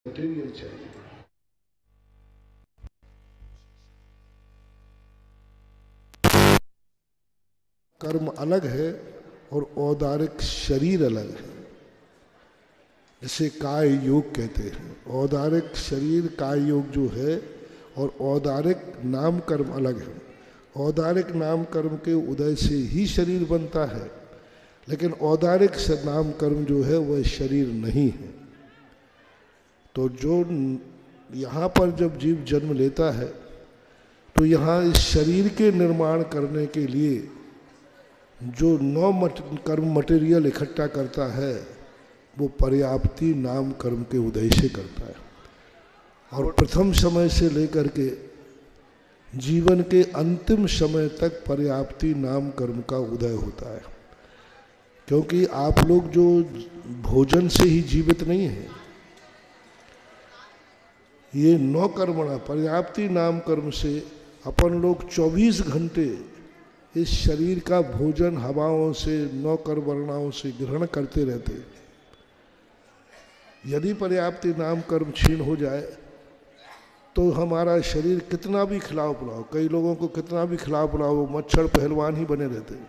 Material चाहिए। कर्म अलग है और औदारिक शरीर अलग है। जिसे काय योग कहते हैं। औदारिक शरीर काय योग जो है और औदारिक नाम कर्म अलग है। औदारिक नाम कर्म के उदय से ही शरीर बनता है, लेकिन औदारिक नाम कर्म जो है वह शरीर नहीं है। तो जो यहाँ पर जब जीव जन्म लेता है तो यहाँ इस शरीर के निर्माण करने के लिए जो कर्म मटेरियल इकट्ठा करता है वो पर्याप्ति नाम कर्म के उदय से करता है। और प्रथम समय से लेकर के जीवन के अंतिम समय तक पर्याप्ति नाम कर्म का उदय होता है। क्योंकि आप लोग जो भोजन से ही जीवित नहीं है, ये नौ कर्मणा पर्याप्ति नाम कर्म से अपन लोग 24 घंटे इस शरीर का भोजन हवाओं से नौ कर्मणाओं से ग्रहण करते रहते हैं। यदि पर्याप्ति नाम कर्म क्षीण हो जाए तो हमारा शरीर कितना भी खिलाओ पिलाओ, कई लोगों को कितना भी खिलाओ पिलाओ वो मच्छर पहलवान ही बने रहते हैं।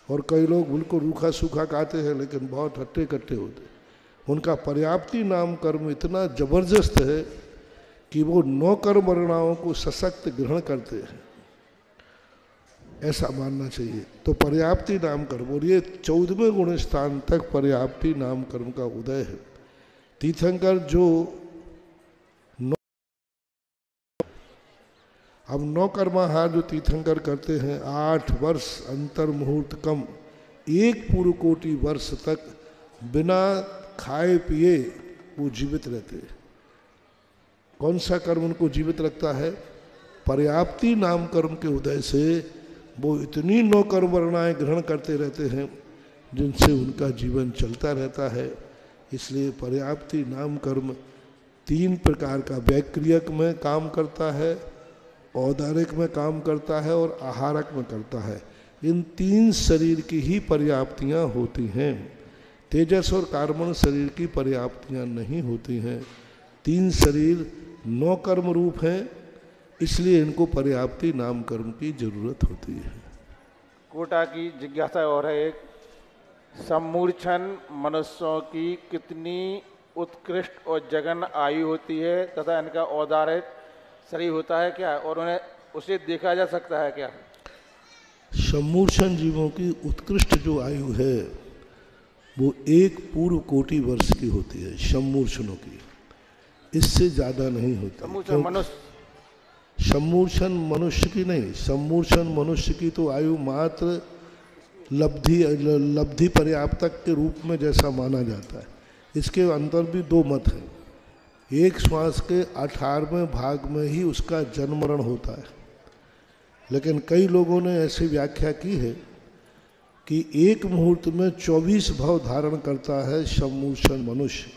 और कई लोग बिल्कुल रूखा सूखा खाते हैं लेकिन बहुत हट्टे कट्टे होते हैं। उनका पर्याप्ति नाम कर्म इतना जबरदस्त है कि वो नौ कर्मणाओं को सशक्त ग्रहण करते हैं, ऐसा मानना चाहिए। तो पर्याप्ति नाम कर्म, और ये 14वें गुण स्थान तक पर्याप्ति नाम कर्म का उदय है। तीर्थंकर जो अब नौ कर्माहार जो तीर्थंकर करते हैं, 8 वर्ष अंतर मुहूर्त कम, एक पूर्व कोटि वर्ष तक बिना खाए पिए वो जीवित रहते हैं। कौन सा कर्म उनको जीवित रखता है? पर्याप्ति नाम कर्म के उदय से वो इतनी नौ कर्म वर्णाएं ग्रहण करते रहते हैं जिनसे उनका जीवन चलता रहता है। इसलिए पर्याप्ति नाम कर्म 3 प्रकार का, वैक्रियक में काम करता है, औदारिक में काम करता है और आहारक में करता है। इन 3 शरीर की ही पर्याप्तियाँ होती हैं। तेजस और कार्बन शरीर की पर्याप्तियाँ नहीं होती हैं। 3 शरीर 9 कर्म रूप हैं, इसलिए इनको पर्याप्ति नाम कर्म की जरूरत होती है। कोटा की जिज्ञासा और है एक, सम्मूर्छन मनुष्यों की कितनी उत्कृष्ट और जघन आयु होती है तथा इनका औदारिक शरीर होता है क्या, और उन्हें उसे देखा जा सकता है क्या? सम्मूर्छन जीवों की उत्कृष्ट जो आयु है वो 1 पूर्व कोटि वर्ष की होती है। सम्मूर्छनों की इससे ज्यादा नहीं होती। सम्मूर्छन मनुष्य की नहीं, सम्मूर्छन मनुष्य की तो आयु मात्र लब्धि पर्याप्तक के रूप में जैसा माना जाता है। इसके अंदर भी 2 मत हैं। एक श्वास के 18वें भाग में ही उसका जन्म मरण होता है, लेकिन कई लोगों ने ऐसी व्याख्या की है कि 1 मुहूर्त में 24 भव धारण करता है सम्मूर्छन मनुष्य।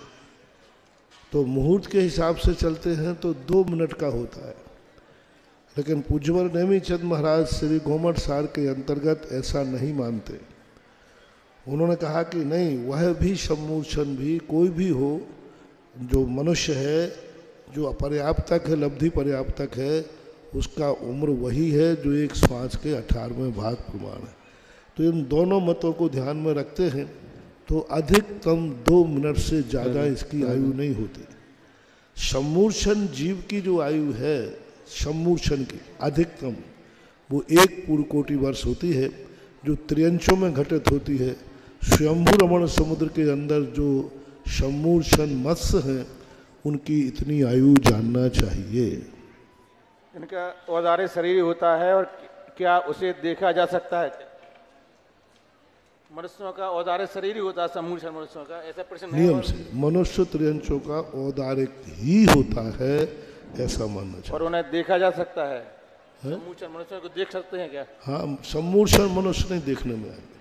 तो मुहूर्त के हिसाब से चलते हैं तो 2 मिनट का होता है, लेकिन पूज्यवर नेमीचंद महाराज श्री घोमट सार के अंतर्गत ऐसा नहीं मानते। उन्होंने कहा कि नहीं, वह भी सम्मूर्छन भी कोई भी हो, जो मनुष्य है जो अपर्याप्तक है, लब्धि पर्याप्तक है, उसका उम्र वही है जो एक श्वास के 18वें भाग प्रमाण है। तो इन दोनों मतों को ध्यान में रखते हैं तो अधिकतम 2 मिनट से ज़्यादा इसकी आयु नहीं होती। सम्मूर्छन जीव की जो आयु है, सम्मूर्छन की अधिकतम वो 1 पूर्व कोटि वर्ष होती है, जो त्रियंशों में घटित होती है। स्वयंभू रमण समुद्र के अंदर जो सम्मूर्छन मत्स्य हैं उनकी इतनी आयु जानना चाहिए। इनका औदारिक शरीर होता है और क्या उसे देखा जा सकता है? मनुष्यों का औदारिक शरीर ही होता है सम्मूर्छन मनुष्यों का, ऐसा प्रश्न नियम से मनुष्य त्रियंशों का औदारिक ही होता है, ऐसा मानना चाहिए। और उन्हें देखा जा सकता है? सम्मूर्छन मनुष्यों को देख सकते हैं क्या? हाँ, सम्मूर्छन मनुष्य नहीं देखने में आएंगे,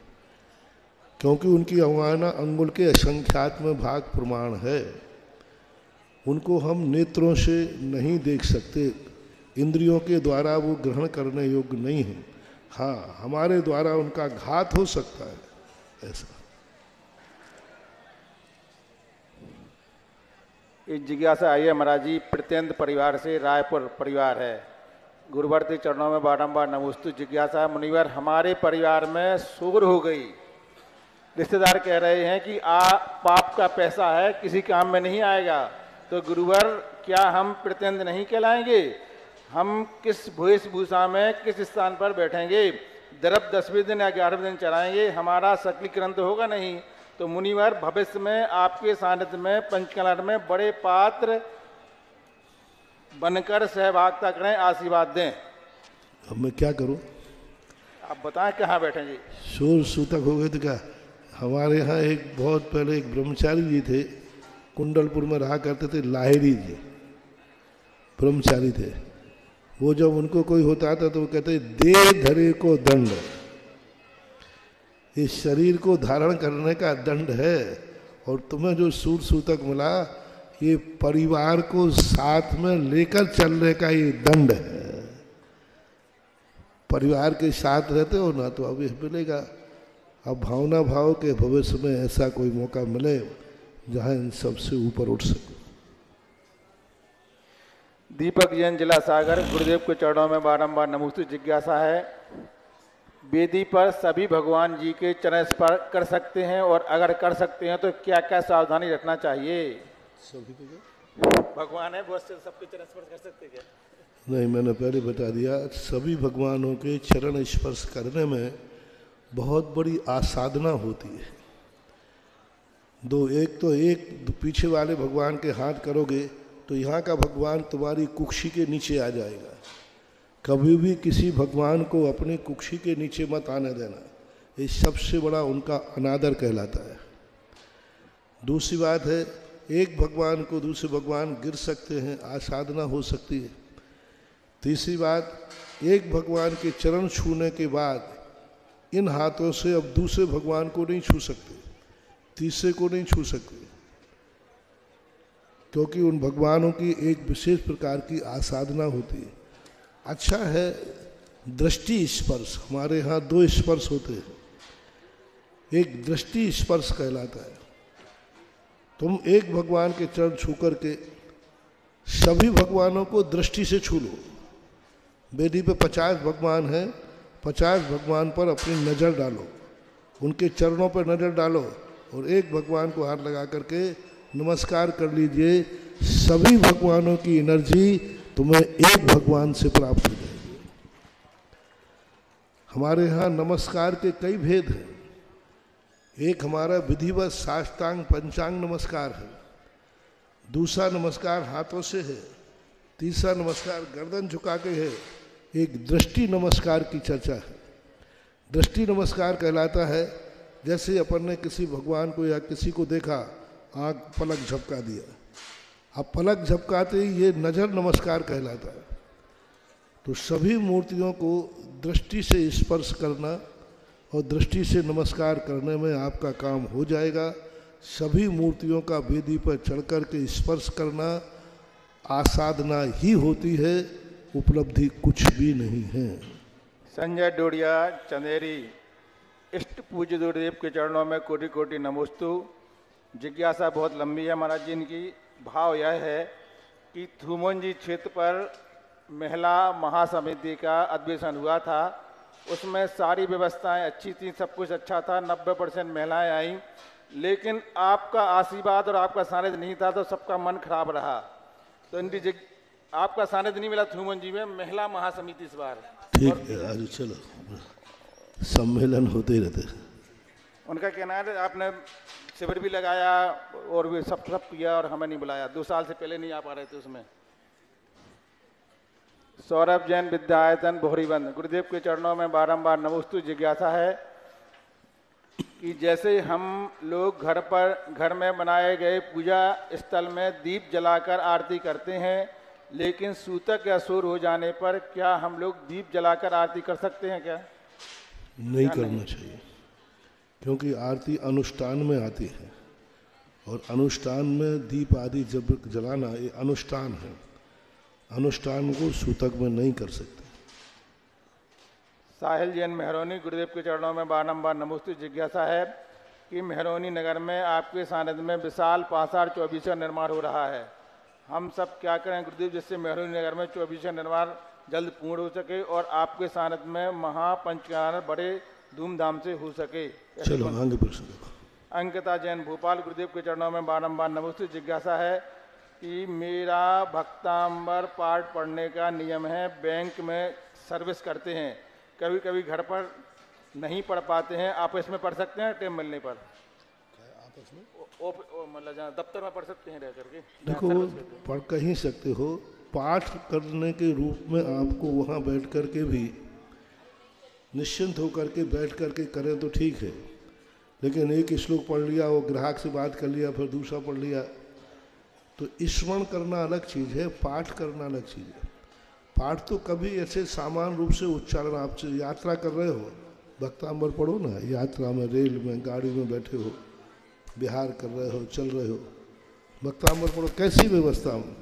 क्योंकि उनकी अवमानना अंगुल के असंख्यात में भाग प्रमाण है। उनको हम नेत्रों से नहीं देख सकते, इंद्रियों के द्वारा वो ग्रहण करने योग्य नहीं है। हाँ, हमारे द्वारा उनका घात हो सकता है ऐसा। एक जिज्ञासा आई है महाराज जी, प्रत्यंत परिवार से, रायपुर परिवार है। गुरुवर के चरणों में बारंबार नमोस्तु। जिज्ञासा है, मुनिवर हमारे परिवार में शोर हो गई, रिश्तेदार कह रहे हैं कि पाप का पैसा है, किसी काम में नहीं आएगा, तो गुरुवर क्या हम प्रत्यंत नहीं कहलाएंगे? हम किस वेशभूषा में किस स्थान पर बैठेंगे? द्रव 10वें दिन या 11वें दिन चढ़ाएंगे, हमारा सकलीकरण तो होगा नहीं। तो मुनिवर भविष्य में आपके सानिध्य में पंचकलर में बड़े पात्र बनकर सहभागिता करें, आशीर्वाद दें। अब मैं क्या करूं? आप बताएं कहाँ बैठेंगे? शोर सूतक हो गए तो क्या? हमारे यहाँ एक बहुत पहले एक ब्रह्मचारी जी थे, कुंडलपुर में रहा करते थे, लाहिरी जी ब्रह्मचारी थे। वो जब उनको कोई होता था तो वो कहते दे धरे को दंड, इस शरीर को धारण करने का दंड है, और तुम्हें जो सूर सूतक मिला ये परिवार को साथ में लेकर चलने का ये दंड है। परिवार के साथ रहते हो ना तो अभी मिलेगा। अब भावना भाव के भविष्य में ऐसा कोई मौका मिले जहां इन सबसे ऊपर उठ सके। दीपक जैन, जिला सागर। गुरुदेव के चरणों में बारंबार नमोस्तु। जिज्ञासा है, वेदी पर सभी भगवान जी के चरण स्पर्श कर सकते हैं, और अगर कर सकते हैं तो क्या क्या सावधानी रखना चाहिए? सभी को भगवान है, बहुत से सबके चरण स्पर्श कर सकते हैं क्या? नहीं, मैंने पहले बता दिया, सभी भगवानों के चरण स्पर्श करने में बहुत बड़ी आसाधना होती है। एक पीछे वाले भगवान के हाथ करोगे तो यहाँ का भगवान तुम्हारी कुक्षी के नीचे आ जाएगा। कभी भी किसी भगवान को अपनी कुक्षी के नीचे मत आने देना, ये सबसे बड़ा उनका अनादर कहलाता है। दूसरी बात है, एक भगवान को दूसरे भगवान गिर सकते हैं, आसाधना हो सकती है। तीसरी बात, एक भगवान के चरण छूने के बाद इन हाथों से अब दूसरे भगवान को नहीं छू सकते, तीसरे को नहीं छू सकते, क्योंकि उन भगवानों की एक विशेष प्रकार की आसाधना होती है। अच्छा है, दृष्टि स्पर्श, हमारे यहाँ 2 स्पर्श होते हैं। एक दृष्टि स्पर्श कहलाता है, तुम एक भगवान के चरण छू करके सभी भगवानों को दृष्टि से छू लो। वेदी पे 50 भगवान हैं, 50 भगवान पर अपनी नज़र डालो, उनके चरणों पर नज़र डालो, और एक भगवान को हाथ लगा करके नमस्कार कर लीजिए। सभी भगवानों की एनर्जी तुम्हें एक भगवान से प्राप्त हो जाएगी। हमारे यहाँ नमस्कार के कई भेद हैं। एक हमारा विधिवत साष्टांग पंचांग नमस्कार है, दूसरा नमस्कार हाथों से है, तीसरा नमस्कार गर्दन झुका के है, एक दृष्टि नमस्कार की चर्चा है। दृष्टि नमस्कार कहलाता है, जैसे अपन ने किसी भगवान को या किसी को देखा, आँख पलक झपका दिया, अब पलक झपकाते ही ये नज़र नमस्कार कहलाता है। तो सभी मूर्तियों को दृष्टि से स्पर्श करना और दृष्टि से नमस्कार करने में आपका काम हो जाएगा। सभी मूर्तियों का वेदी पर चढ़ कर के स्पर्श करना आसाधना ही होती है, उपलब्धि कुछ भी नहीं है। संजय डोडिया, चंदेरी। इष्ट पूज्य गुरुदेव के चरणों में कोटि कोटि नमोस्तु। जिज्ञासा बहुत लंबी है महाराज जी इनकी। भाव यह है कि थूमनजी क्षेत्र पर महिला महासमिति का अधिवेशन हुआ था, उसमें सारी व्यवस्थाएं अच्छी थी, सब कुछ अच्छा था, 90% महिलाएं आईं, लेकिन आपका आशीर्वाद और आपका सानिध्य नहीं था तो सबका मन खराब रहा। तो इनकी आपका सानिध्य नहीं मिला थूमनजी में महिला महासमिति इस बार। ठीक है, आज चलो सम्मेलन होते ही रहते। उनका कहना है आपने शिविर भी लगाया और भी सब किया और हमें नहीं बुलाया, 2 साल से पहले नहीं आ पा रहे थे उसमें। सौरभ जैन, विद्यायतन, भोरीबंद। गुरुदेव के चरणों में बारंबार नमोस्तु। जिज्ञासा है कि जैसे हम लोग घर में बनाए गए पूजा स्थल में दीप जलाकर आरती करते हैं, लेकिन सूतक या सूर हो जाने पर क्या हम लोग दीप जलाकर आरती कर सकते हैं क्या? नहीं करना चाहिए, क्योंकि आरती अनुष्ठान में आती है, और अनुष्ठान में दीप आदि जब जलाना ये अनुष्ठान है, अनुष्ठान को सूतक में नहीं कर सकते। साहिल जैन, मेहरौनी। गुरुदेव के चरणों में बारंबार नमोस्तु। जिज्ञासा है कि मेहरौनी नगर में आपके सानिध्य में विशाल पाषाण चौबीसा निर्माण हो रहा है, हम सब क्या करें गुरुदेव जिससे मेहरुनी नगर में 24 का निर्माण जल्द पूर्ण हो सके और आपके सानिध्य में महापंचकारण बड़े धूमधाम से हो सके। चलो आगे प्रश्न। अंकिता जैन भोपाल, गुरुदेव के चरणों में बारंबार नमस्ते। जिज्ञासा है कि मेरा भक्तांबर पाठ पढ़ने का नियम है, बैंक में सर्विस करते हैं, कभी कभी घर पर नहीं पढ़ पाते हैं, आप इसमें पढ़ सकते हैं टाइम मिलने पर? आपस में मतलब जहाँ दफ्तर में पढ़ सकते हैं रह करके? देखो पढ़ कर ही सकते हो, पाठ करने के रूप में आपको वहाँ बैठ कर के भी निश्चिंत होकर के बैठ कर के करें तो ठीक है, लेकिन एक श्लोक पढ़ लिया, वो ग्राहक से बात कर लिया, फिर दूसरा पढ़ लिया, तो स्मरण करना अलग चीज़ है, पाठ करना अलग चीज़ है। पाठ तो कभी ऐसे सामान्य रूप से उच्चारण, आप यात्रा कर रहे हो, भक्तांबर पढ़ो ना, यात्रा में, रेल में, गाड़ी में बैठे हो, विहार कर रहे हो, चल रहे हो, भक्तांबर पढ़ो, कैसी व्यवस्था में,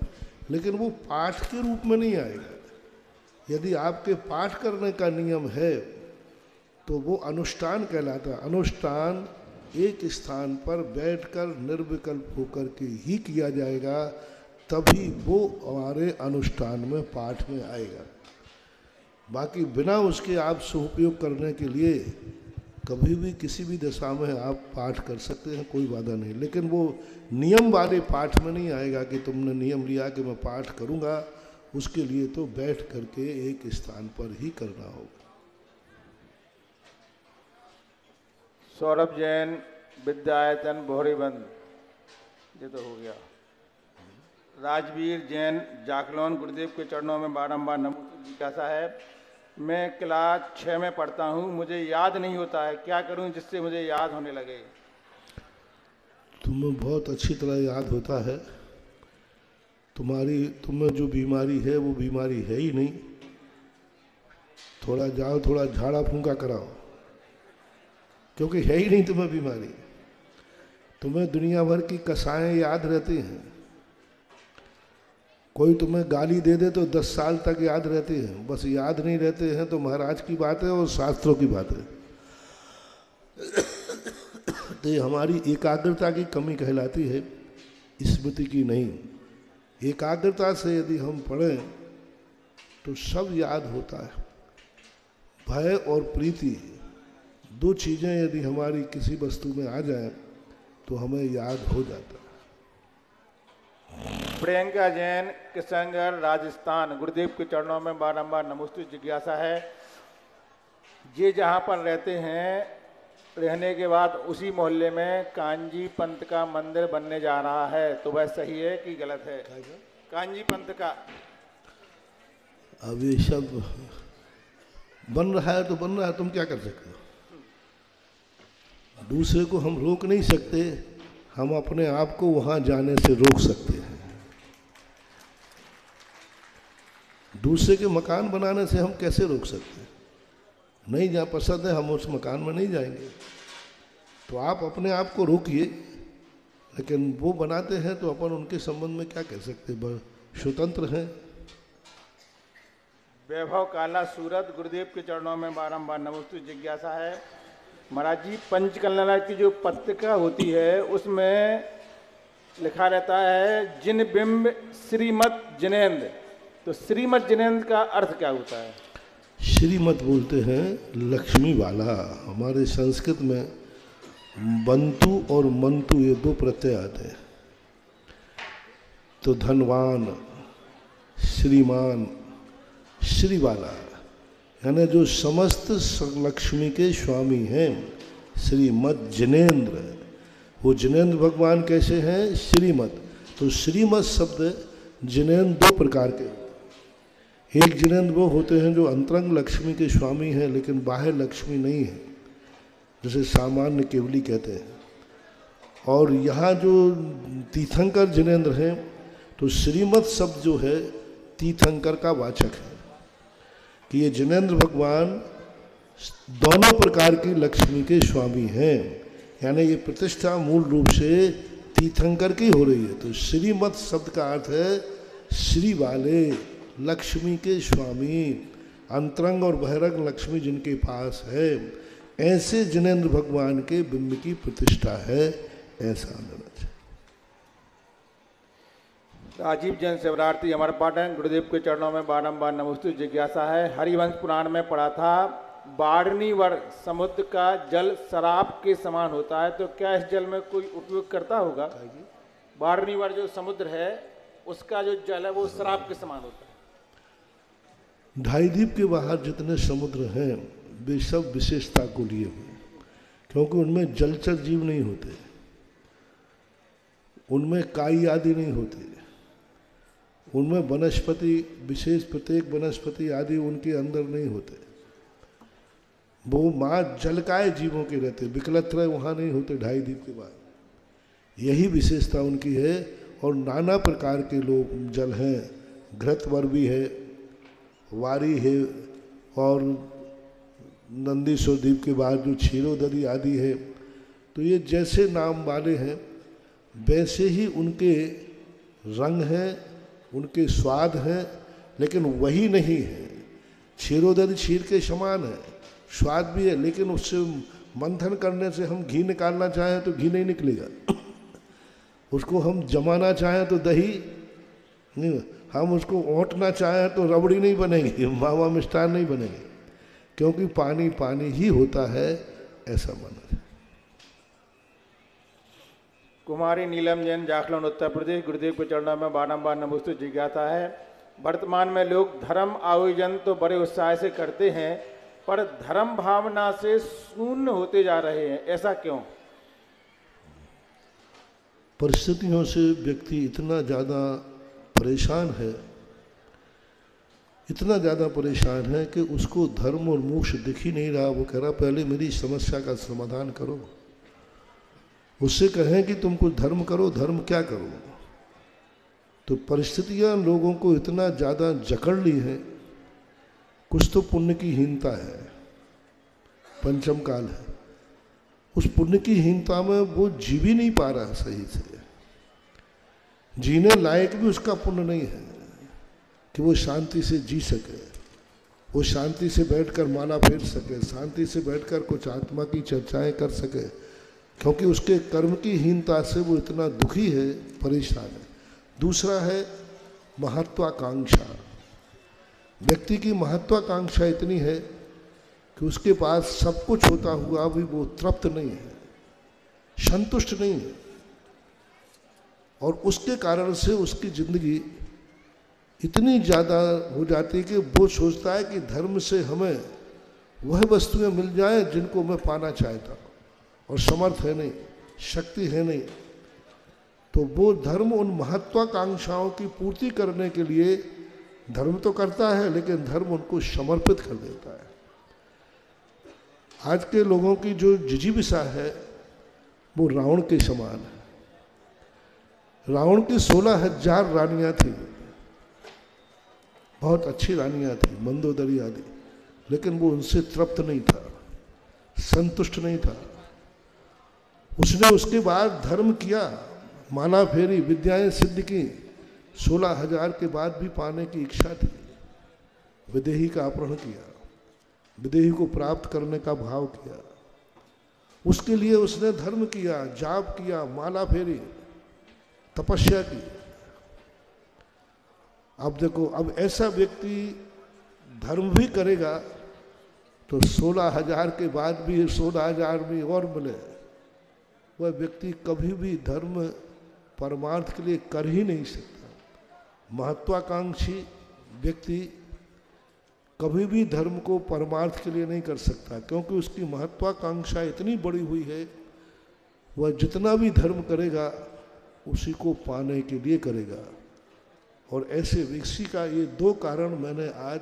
लेकिन वो पाठ के रूप में नहीं आएगा। यदि आपके पाठ करने का नियम है तो वो अनुष्ठान कहलाता है। अनुष्ठान एक स्थान पर बैठकर निर्विकल्प होकर के ही किया जाएगा, तभी वो हमारे अनुष्ठान में पाठ में आएगा। बाकी बिना उसके आप सदुपयोग करने के लिए कभी भी किसी भी दशा में आप पाठ कर सकते हैं, कोई बाधा नहीं, लेकिन वो नियम वाले पाठ में नहीं आएगा कि तुमने नियम लिया कि मैं पाठ करूँगा, उसके लिए तो बैठ करके एक स्थान पर ही करना होगा। सौरभ जैन विद्यायतन बोहरीबंद, ये तो हो गया। राजवीर जैन जाकलौन, गुरुदेव के चरणों में बारंबार नमस्ते। जिज्ञासा है, मैं क्लास 6 में पढ़ता हूँ, मुझे याद नहीं होता है, क्या करूँ जिससे मुझे याद होने लगे? तुम्हें बहुत अच्छी तरह याद होता है, तुम्हें जो बीमारी है वो बीमारी है ही नहीं। थोड़ा जाओ, थोड़ा झाड़ा फूंका कराओ, क्योंकि है ही नहीं तुम्हें बीमारी। तुम्हें दुनिया भर की कसाएं याद रहती हैं, कोई तुम्हें गाली दे दे तो 10 साल तक याद रहती है, बस याद नहीं रहते हैं तो महाराज की बात है और शास्त्रों की बात है। तो ये हमारी एकाग्रता की कमी कहलाती है, स्मृति की नहीं। एकाग्रता से यदि हम पढ़ें तो सब याद होता है। भय और प्रीति, दो चीज़ें यदि हमारी किसी वस्तु में आ जाएं तो हमें याद हो जाता है। प्रियंका जैन किशनगढ़ राजस्थान, गुरुदेव के चरणों में बारंबार नमस्ते। जिज्ञासा है, ये जहाँ पर रहते हैं, रहने के बाद उसी मोहल्ले में कांजी पंथ का मंदिर बनने जा रहा है, तो वह सही है कि गलत है? कांजी पंथ का अब ये सब बन रहा है तो बन रहा है, तुम क्या कर सकते हो? दूसरे को हम रोक नहीं सकते, हम अपने आप को वहां जाने से रोक सकते हैं। दूसरे के मकान बनाने से हम कैसे रोक सकते हैं? नहीं जहाँ पसंद है हम उस मकान में नहीं जाएंगे। तो आप अपने आप को रोकिए, लेकिन वो बनाते हैं तो अपन उनके संबंध में क्या कह सकते हैं, स्वतंत्र हैं। वैभव काला सूरत, गुरुदेव के चरणों में बारंबार नमस्ते। जिज्ञासा है, महाराज जी, पंचकल्याण की जो पत्रिका होती है उसमें लिखा रहता है जिन बिंब श्रीमद जिनेन्द्र, तो श्रीमद जिनेन्द्र का अर्थ क्या होता है? श्रीमत बोलते हैं लक्ष्मी वाला। हमारे संस्कृत में बंतु और मंतु ये दो प्रत्यय आते हैं। तो धनवान, श्रीमान, श्री वाला, यानी जो समस्त लक्ष्मी के स्वामी हैं, श्रीमद जिनेन्द्र। वो जिनेन्द्र भगवान कैसे हैं? श्रीमद। तो श्रीमद शब्द जिनेन्द्र दो प्रकार के। एक जिनेन्द्र वो होते हैं जो अंतरंग लक्ष्मी के स्वामी हैं लेकिन बाह्य लक्ष्मी नहीं है, जैसे सामान्य केवली कहते हैं। और यहाँ जो तीर्थंकर जिनेन्द्र हैं, तो श्रीमद शब्द जो है तीर्थंकर का वाचक है कि ये जिनेन्द्र भगवान दोनों प्रकार की लक्ष्मी के स्वामी हैं, यानी ये प्रतिष्ठा मूल रूप से तीर्थंकर की हो रही है। तो श्रीमद शब्द का अर्थ है श्री वाले, लक्ष्मी के स्वामी, अंतरंग और बहिरंग लक्ष्मी जिनके पास है, ऐसे जिनेन्द्र भगवान के बिंब की प्रतिष्ठा है, ऐसा आनंद। राजीव जैन शिवरार्थी अमर पाटन। गुरुदेव के चरणों में बारंबार नमोस्तु। जिज्ञासा है, हरिवंश पुराण में पढ़ा था बाढ़नीवर समुद्र का जल शराब के समान होता है, तो क्या इस जल में कोई उपयोग करता होगा? बाढ़नीवर जो समुद्र है उसका जो जल है वो शराब के समान होता है। ढाई द्वीप के बाहर जितने समुद्र हैं वे सब विशेषता को लिए हुए, क्योंकि उनमें जलचर जीव नहीं होते, उनमें काई आदि नहीं होते, उनमें वनस्पति विशेष प्रत्येक वनस्पति आदि उनके अंदर नहीं होते। वो माँ जलकाय जीवों के रहते, विकलत्रय वहाँ नहीं होते ढाई द्वीप के बाद। यही विशेषता उनकी है। और नाना प्रकार के लोग जल हैं, घृतवर भी है, वारी है, और नंदीश्वर द्वीप के बाद जो क्षीरोदरी आदि है। तो ये जैसे नाम वाले हैं वैसे ही उनके रंग हैं, उनके स्वाद हैं, लेकिन वही नहीं है। क्षीरोदरी क्षीर के समान है, स्वाद भी है, लेकिन उससे मंथन करने से हम घी निकालना चाहें तो घी नहीं निकलेगा, उसको हम जमाना चाहें तो दही नहीं, हम उसको ओंटना चाहें तो रबड़ी नहीं बनेगी, मावा मिष्ठान नहीं बनेगी, क्योंकि पानी पानी ही होता है, ऐसा माना है। कुमारी नीलम जैन जाखलन उत्तर प्रदेश। गुरुदेव के चरणों में बारंबार नमोस्तु। जिज्ञासा है, वर्तमान में लोग धर्म आयोजन तो बड़े उत्साह से करते हैं, पर धर्म भावना से शून्य होते जा रहे हैं, ऐसा क्यों? परिस्थितियों से व्यक्ति इतना ज़्यादा परेशान है, इतना ज़्यादा परेशान है कि उसको धर्म और मोक्ष दिख ही नहीं रहा। वो कह रहा पहले मेरी समस्या का समाधान करो। उससे कहें कि तुम कुछ धर्म करो, धर्म क्या करो? तो परिस्थितियां लोगों को इतना ज़्यादा जकड़ ली हैं। कुछ तो पुण्य की हीनता है, पंचम काल है, उस पुण्य की हीनता में वो जी भी नहीं पा रहा सही से, जीने लायक भी उसका पुण्य नहीं है कि वो शांति से जी सके, वो शांति से बैठकर माला फेर सके, शांति से बैठकर कुछ आत्मा की चर्चाएं कर सके, क्योंकि उसके कर्म की हीनता से वो इतना दुखी है, परेशान है। दूसरा है महत्वाकांक्षा। व्यक्ति की महत्वाकांक्षा इतनी है कि उसके पास सब कुछ होता हुआ भी वो तृप्त नहीं है, संतुष्ट नहीं है, और उसके कारण से उसकी जिंदगी इतनी ज़्यादा हो जाती है कि वो सोचता है कि धर्म से हमें वह वस्तुएं मिल जाएं जिनको मैं पाना चाहता हूँ, और समर्थ है नहीं, शक्ति है नहीं। तो वो धर्म उन महत्वाकांक्षाओं की पूर्ति करने के लिए धर्म तो करता है, लेकिन धर्म उनको समर्पित कर देता है। आज के लोगों की जो जिजीविषा है वो रावण के समान है। रावण की 16,000 रानियां थी, बहुत अच्छी रानियां थी, मंदोदरी आदि, लेकिन वो उनसे तृप्त नहीं था, संतुष्ट नहीं था। उसने उसके बाद धर्म किया, माला फेरी, विद्याएं सिद्ध की, 16,000 के बाद भी पाने की इच्छा थी। विदेही का अपहरण किया, विदेही को प्राप्त करने का भाव किया, उसके लिए उसने धर्म किया, जाप किया, माला फेरी, तपस्या की। अब देखो, अब ऐसा व्यक्ति धर्म भी करेगा तो 16,000 के बाद भी 16,000 में और मिले, वह व्यक्ति कभी भी धर्म परमार्थ के लिए कर ही नहीं सकता। महत्वाकांक्षी व्यक्ति कभी भी धर्म को परमार्थ के लिए नहीं कर सकता, क्योंकि उसकी महत्वाकांक्षा इतनी बड़ी हुई है, वह जितना भी धर्म करेगा उसी को पाने के लिए करेगा। और ऐसे व्यक्ति का ये 2 कारण मैंने आज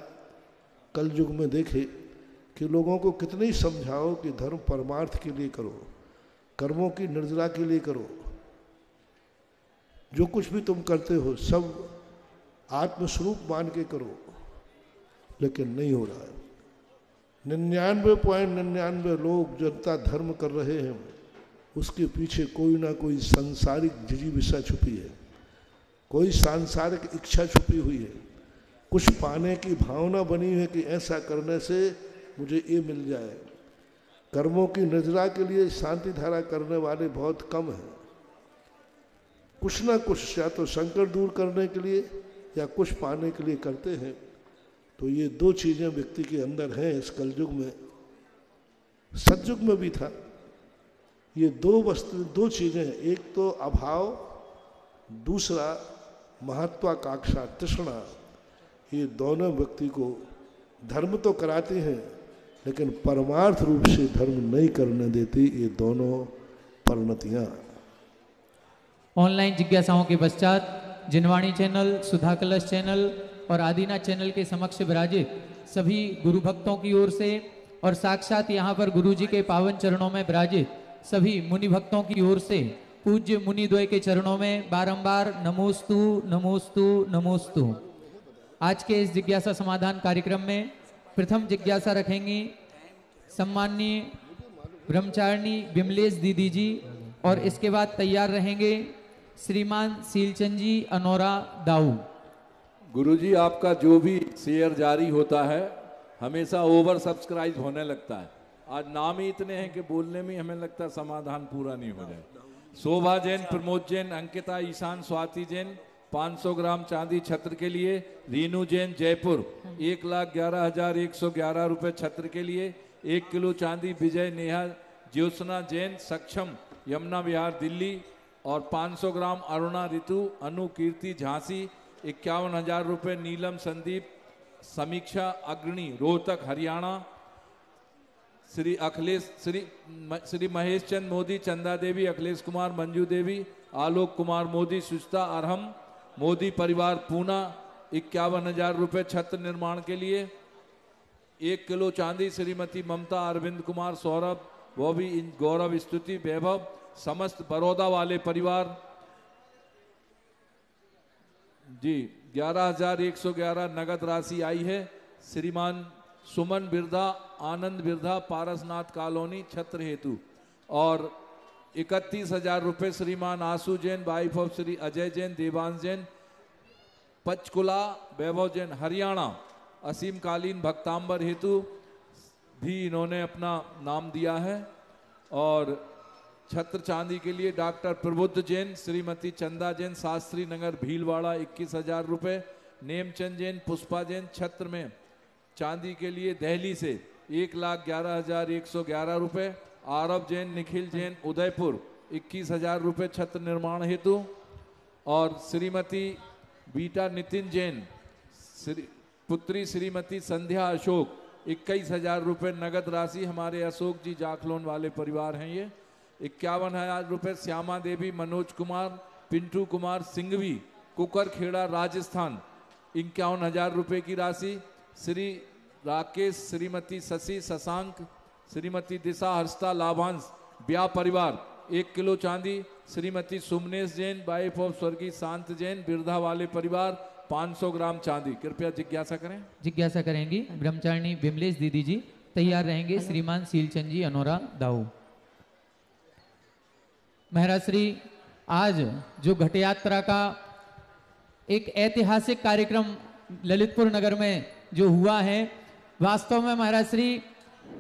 कल युग में देखे कि लोगों को कितने ही समझाओ कि धर्म परमार्थ के लिए करो, कर्मों की निर्जला के लिए करो, जो कुछ भी तुम करते हो सब आत्मस्वरूप मान के करो, लेकिन नहीं हो रहा है। 99.99 लोग जनता धर्म कर रहे हैं, उसके पीछे कोई ना कोई सांसारिक जिजीविषा छुपी है, कोई सांसारिक इच्छा छुपी हुई है, कुछ पाने की भावना बनी है कि ऐसा करने से मुझे ये मिल जाए। कर्मों की निर्जरा के लिए शांति धारा करने वाले बहुत कम हैं, कुछ ना कुछ या तो संकट दूर करने के लिए या कुछ पाने के लिए करते हैं। तो ये दो चीज़ें व्यक्ति के अंदर हैं इस कलयुग में, सतयुग में भी था। ये दो चीज़ें, एक तो अभाव, दूसरा महत्वाकांक्षा, तृष्णा। ये दोनों व्यक्ति को धर्म तो कराते हैं लेकिन परमार्थ रूप से धर्म नहीं करने देती ये दोनों परिणतियाँ। ऑनलाइन जिज्ञासाओं के पश्चात जिनवाणी चैनल, सुधा कलश चैनल और आदिनाथ चैनल के समक्ष विराजित सभी गुरु भक्तों की ओर से और साक्षात यहाँ पर गुरु जी के पावन चरणों में विराजित सभी मुनि भक्तों की ओर से पूज्य मुनि द्वय के चरणों में बारंबार नमोस्तु नमोस्तु नमोस्तु। आज के इस जिज्ञासा समाधान कार्यक्रम में प्रथम जिज्ञासा रखेंगी सम्माननीय ब्रह्मचारिणी विमलेश दीदी जी और इसके बाद तैयार रहेंगे श्रीमान सीलचंद जी अनोरा दाऊ। गुरुजी, आपका जो भी शेयर जारी होता है हमेशा ओवर सब्सक्राइब होने लगता है। आज नाम ही इतने हैं कि बोलने में हमें लगता है समाधान पूरा नहीं हो जाए। शोभा जैन, प्रमोद जैन, अंकिता, ईशान, स्वाति जैन 500 ग्राम चांदी छत्र के लिए। रीनू जैन जयपुर 1,11,111 रुपए छत्र के लिए। 1 किलो चांदी विजय नेहा ज्योत्सना जैन सक्षम यमुना विहार दिल्ली। और 500 ग्राम अरुणा ऋतु अनु कीर्ति झांसी 51,000 रुपये। नीलम संदीप समीक्षा अग्रणी रोहतक हरियाणा। श्री महेश चंद मोदी, चंदा देवी, अखिलेश कुमार, मंजू देवी, आलोक कुमार मोदी, सुचिता अरहम मोदी परिवार पूना 51,000 रुपये छत्र निर्माण के लिए। 1 किलो चांदी श्रीमती ममता अरविंद कुमार सौरभ वो भी गौरव स्तुति वैभव समस्त बड़ौदा वाले परिवार जी। 11,111 नगद राशि आई है। श्रीमान सुमन बिरधा, आनंद बिरधा, पारसनाथ कॉलोनी छत्र हेतु। और 31,000 रुपये श्रीमान आशु जैन वाइफ ऑफ श्री अजय जैन, देवांश जैन पंचकुला, वैभव जैन हरियाणा असीम कालीन भक्तांबर हेतु भी इन्होंने अपना नाम दिया है। और छत्र चांदी के लिए डॉक्टर प्रबुद्ध जैन, श्रीमती चंदा जैन, शास्त्री नगर भीलवाड़ा 21,000 रुपये। नेमचंद जैन, पुष्पा जैन छत्र में चांदी के लिए दिल्ली से 1,11,111 रुपये। आरव जैन, निखिल जैन उदयपुर 21,000 रुपये छत्र निर्माण हेतु। और श्रीमती बीटा नितिन जैन पुत्री श्रीमती संध्या अशोक 21,000 रुपये नगद राशि। हमारे अशोक जी जाखलोन वाले परिवार हैं ये। 51,000 रुपये श्यामा देवी, मनोज कुमार, पिंटू कुमार सिंघवी कुकर खेड़ा राजस्थान 51,000 रुपये की राशि। श्री राकेश, श्रीमती शशि शशांक, श्रीमती दिशा हर्षता लाभांश ब्याह परिवार 1 किलो चांदी। श्रीमती सुमनेश जैन वाइफ ऑफ स्वर्गीय शांत जैन बिरधा वाले परिवार 500 ग्राम चांदी। कृपया जिज्ञासा करें। जिज्ञासा करेंगी ब्रह्मचारिणी विमलेश दीदी जी। तैयार रहेंगे श्रीमान सीलचंद जी अनोरा दाऊ। महाराज श्री, आज जो घट यात्रा का एक ऐतिहासिक कार्यक्रम ललितपुर नगर में जो हुआ है, वास्तव में महाराज श्री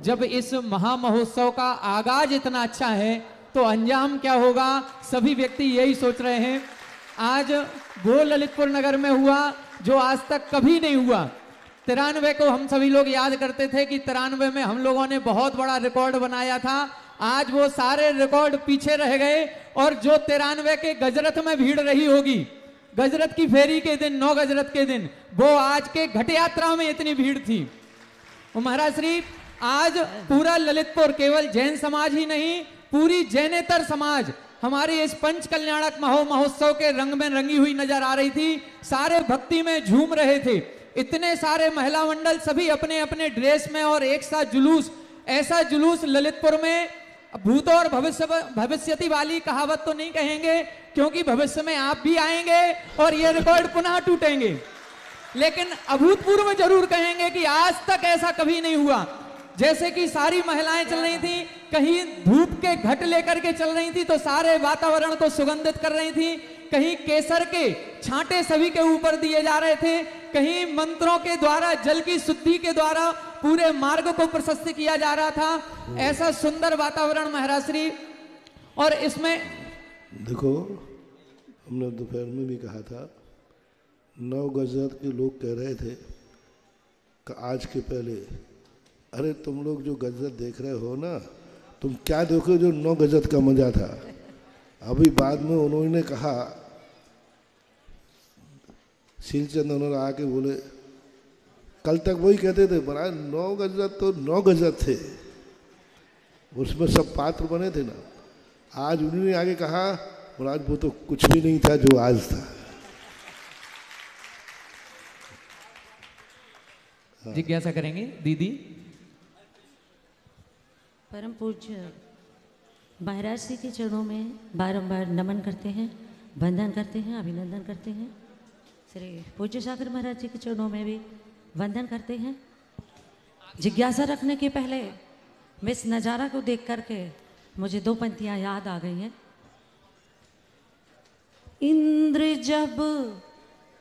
जब इस महामहोत्सव का आगाज इतना अच्छा है तो अंजाम क्या होगा, सभी व्यक्ति यही सोच रहे हैं। आज वो ललितपुर नगर में हुआ जो आज तक कभी नहीं हुआ। 93 को हम सभी लोग याद करते थे कि 93 में हम लोगों ने बहुत बड़ा रिकॉर्ड बनाया था। आज वो सारे रिकॉर्ड पीछे रह गए और जो 93 के गजरत में भीड़ रही होगी, गजरत की फेरी के दिन, 9 गजरत के दिन, वो आज के घट यात्रा में इतनी भीड़ थी। महाराज श्री, आज पूरा ललितपुर केवल जैन समाज ही नहीं, पूरी जैनेतर समाज हमारे इस पंच कल्याणक महोत्सव के रंग में रंगी हुई नजर आ रही थी। सारे भक्ति में झूम रहे थे। इतने सारे महिला मंडल सभी अपने अपने ड्रेस में और एक साथ जुलूस, ऐसा जुलूस ललितपुर में भूत और भविष्यति वाली कहावत तो नहीं कहेंगे क्योंकि भविष्य में आप भी आएंगे और ये रिकॉर्ड पुनः टूटेंगे, लेकिन अभूतपूर्व जरूर कहेंगे कि आज तक ऐसा कभी नहीं हुआ। जैसे कि सारी महिलाएं चल रही थी, कहीं धूप के घट लेकर के चल रही थी तो सारे वातावरण को सुगंधित कर रही थी, कहीं केसर के छांटे सभी के ऊपर दिए जा रहे थे, कहीं मंत्रों के द्वारा जल की शुद्धि के द्वारा पूरे मार्ग को प्रशस्त किया जा रहा था। ऐसा सुंदर वातावरण महाराज श्री। और इसमें देखो, हमने दोपहर में भी कहा था, 9 गजत के लोग कह रहे थे कि आज के पहले, अरे तुम लोग जो गजत देख रहे हो ना, तुम क्या देखो जो 9 गजत का मजा था। अभी बाद में उन्होंने कहा, शीलचंद उन्होंने आके बोले, कल तक वही कहते थे बड़ा 9 गजत तो 9 गजत थे, उसमें सब पात्र बने थे ना। आज उन्होंने आगे कहा, महाराज वो तो कुछ भी नहीं था जो आज था। जिज्ञासा करेंगे दीदी। परम पूज्य महाराज जी के चरणों में बारंबार नमन करते हैं, वंदन करते हैं, अभिनंदन करते हैं। श्री पूज्य सागर महाराज जी के चरणों में भी वंदन करते हैं। जिज्ञासा रखने के पहले मैं इस नज़ारा को देख करके मुझे 2 पंक्तियाँ याद आ गई हैं। इंद्र जब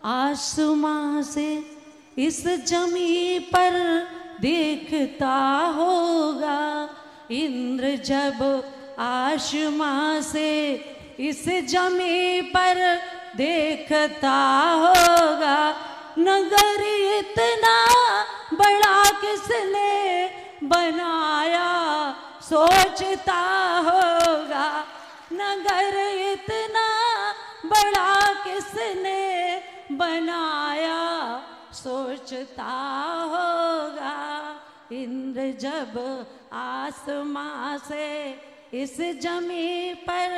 आसमां से इस जमी पर देखता होगा, इंद्र जब आसमां से इस जमी पर देखता होगा, नगर इतना बड़ा किसने बनाया सोचता होगा, नगर इतना बड़ा किसने बनाया सोचता होगा, इंद्र जब आसमां से इस जमी पर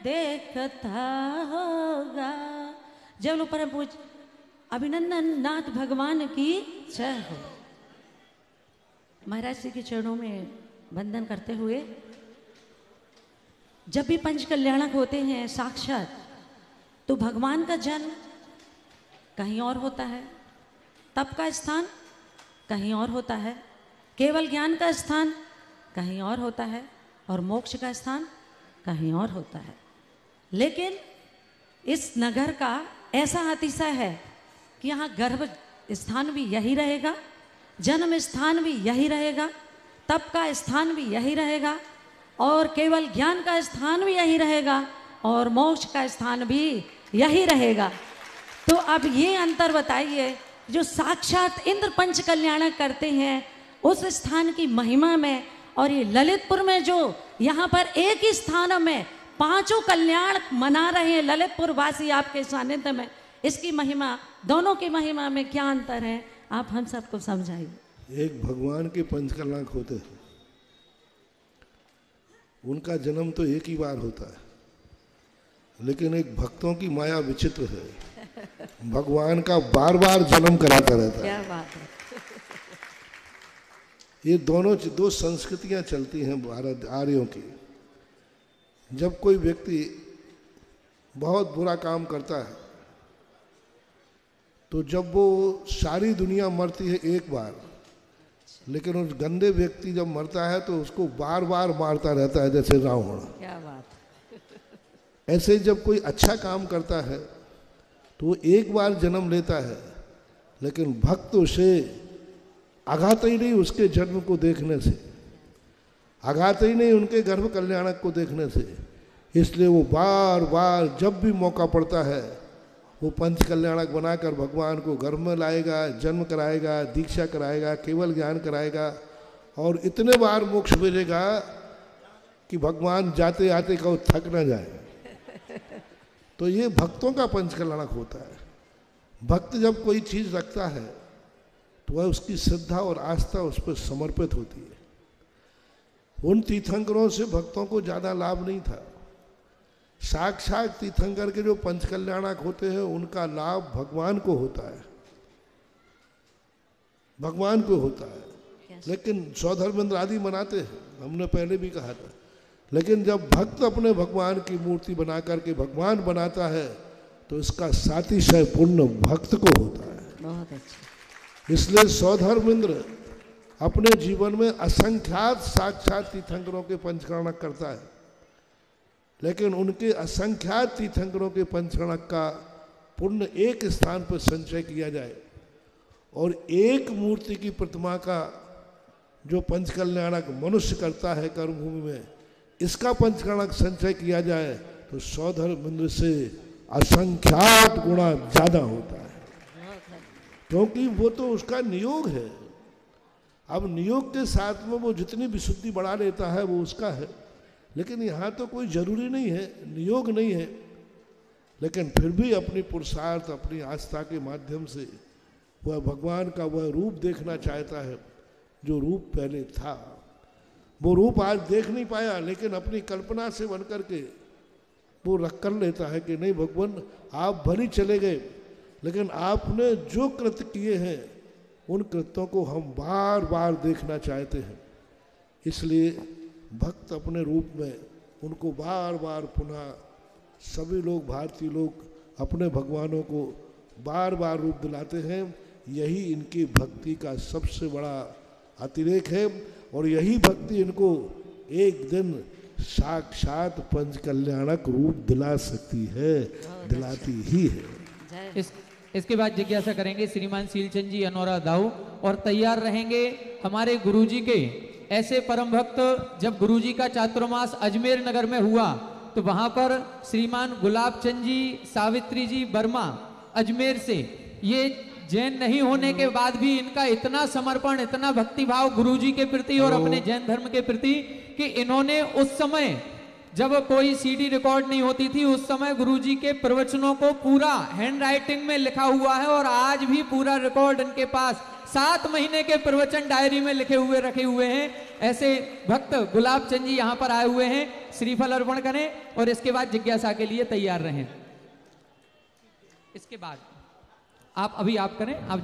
देखता होगा। जब लोग परम पूज्य अभिनंदन नाथ भगवान की जय हो। महाराज जी के चरणों में वंदन करते हुए, जब भी पंच कल्याणक होते हैं साक्षात, तो भगवान का जन्म कहीं और होता है, तप का स्थान कहीं और होता है, केवल ज्ञान का स्थान कहीं और होता है, और मोक्ष का स्थान कहीं और होता है। लेकिन इस नगर का ऐसा अतिशय है कि यहाँ गर्भ स्थान भी यही रहेगा, जन्म स्थान भी यही रहेगा, तप का स्थान भी यही रहेगा, और केवल ज्ञान का स्थान भी यही रहेगा, और मोक्ष का स्थान भी यही रहेगा। तो अब ये अंतर बताइए, जो साक्षात इंद्र पंच कल्याणक करते हैं उस स्थान की महिमा में, और ये ललितपुर में जो यहाँ पर एक ही स्थान में 5 कल्याण मना रहे हैं ललितपुर वासी आपके सानिध्य में, इसकी महिमा, दोनों की महिमा में क्या अंतर है, आप हम सबको समझाइए। एक भगवान के पंचकल्याणक होते हैं, उनका जन्म तो एक ही बार होता है, लेकिन एक भक्तों की माया विचित्र है, भगवान का बार बार जन्म कराता रहता है। क्या बात है। ये दोनों 2 संस्कृतियां चलती हैं भारत आर्यों की। जब कोई व्यक्ति बहुत बुरा काम करता है, तो जब वो सारी दुनिया मरती है एक बार, लेकिन उस गंदे व्यक्ति जब मरता है तो उसको बार बार मारता रहता है, जैसे रावण। क्या बात। ऐसे ही जब कोई अच्छा काम करता है तो वो एक बार जन्म लेता है, लेकिन भक्त उसे आघाता ही नहीं उसके जन्म को देखने से, आघाता ही नहीं उनके गर्भ कल्याणक को देखने से। इसलिए वो बार बार जब भी मौका पड़ता है वो पंच कल्याणक बनाकर भगवान को गर्भ में लाएगा, जन्म कराएगा, दीक्षा कराएगा, केवल ज्ञान कराएगा, और इतने बार मोक्ष मिलेगा कि भगवान जाते आते कहो थक न जाए। तो ये भक्तों का पंच कल्याणक होता है। भक्त जब कोई चीज़ रखता है तो वह उसकी श्रद्धा और आस्था उस पर समर्पित होती है। उन तीर्थंकरों से भक्तों को ज़्यादा लाभ नहीं था। साक्षात तीर्थंकर के जो पंच कल्याणक होते हैं उनका लाभ भगवान को होता है, भगवान को होता है। लेकिन सौधर्मेंद्र आदि मनाते हैं, हमने पहले भी कहा था। लेकिन जब भक्त अपने भगवान की मूर्ति बना करके भगवान बनाता है तो इसका सातिशय पुण्य भक्त को होता है। बहुत अच्छा। इसलिए सौधर्मेंद्र अपने जीवन में असंख्यात साक्षात तीर्थंकरों के पंचकरणक करता है, लेकिन उनके असंख्यात तीर्थंकरों के पंचकरणक का पुण्य एक स्थान पर संचय किया जाए और एक मूर्ति की प्रतिमा का जो पंचकल्याणक मनुष्य करता है कर्मभूमि में, इसका पंचकरणक संचय किया जाए तो सौधर्मेंद्र से असंख्यात गुणा ज़्यादा होता है, क्योंकि वो तो उसका नियोग है। अब नियोग के साथ में वो जितनी विशुद्धि बढ़ा लेता है वो उसका है, लेकिन यहाँ तो कोई जरूरी नहीं है, नियोग नहीं है, लेकिन फिर भी अपनी पुरुषार्थ, अपनी आस्था के माध्यम से वह भगवान का वह रूप देखना चाहता है जो रूप पहले था। वो रूप आज देख नहीं पाया, लेकिन अपनी कल्पना से बन करके वो रख कर लेता है कि नहीं भगवान, आप भली चले गए, लेकिन आपने जो कृत्य किए हैं उन कृत्यों को हम बार बार देखना चाहते हैं। इसलिए भक्त अपने रूप में उनको बार बार पुनः, सभी लोग, भारतीय लोग अपने भगवानों को बार बार रूप दिलाते हैं। यही इनकी भक्ति का सबसे बड़ा अतिरेक है, और यही भक्ति इनको एक दिन साक्षात पंच कल्याणक रूप दिला सकती है, दिलाती ही है। इसके बाद जिज्ञासा करेंगे श्रीमान सीलचंद जी अनोरा दाऊ, और तैयार रहेंगे हमारे गुरुजी के ऐसे परम भक्त। जब गुरुजी का चातुर्मास अजमेर नगर में हुआ तो वहां पर श्रीमान गुलाब चंद जी, सावित्री जी वर्मा अजमेर से, ये जैन नहीं होने के बाद भी इनका इतना समर्पण, इतना भक्तिभाव गुरुजी के प्रति और अपने जैन धर्म के प्रति कि इन्होंने उस समय जब कोई सीडी रिकॉर्ड नहीं होती थी, उस समय गुरुजी के प्रवचनों को पूरा हैंड राइटिंग में लिखा हुआ है, और आज भी पूरा रिकॉर्ड इनके पास 7 महीने के प्रवचन डायरी में लिखे हुए रखे हुए हैं। ऐसे भक्त गुलाब चंद जी यहाँ पर आए हुए हैं, श्रीफल अर्पण करें और इसके बाद जिज्ञासा के लिए तैयार रहें। इसके बाद आप करें, आप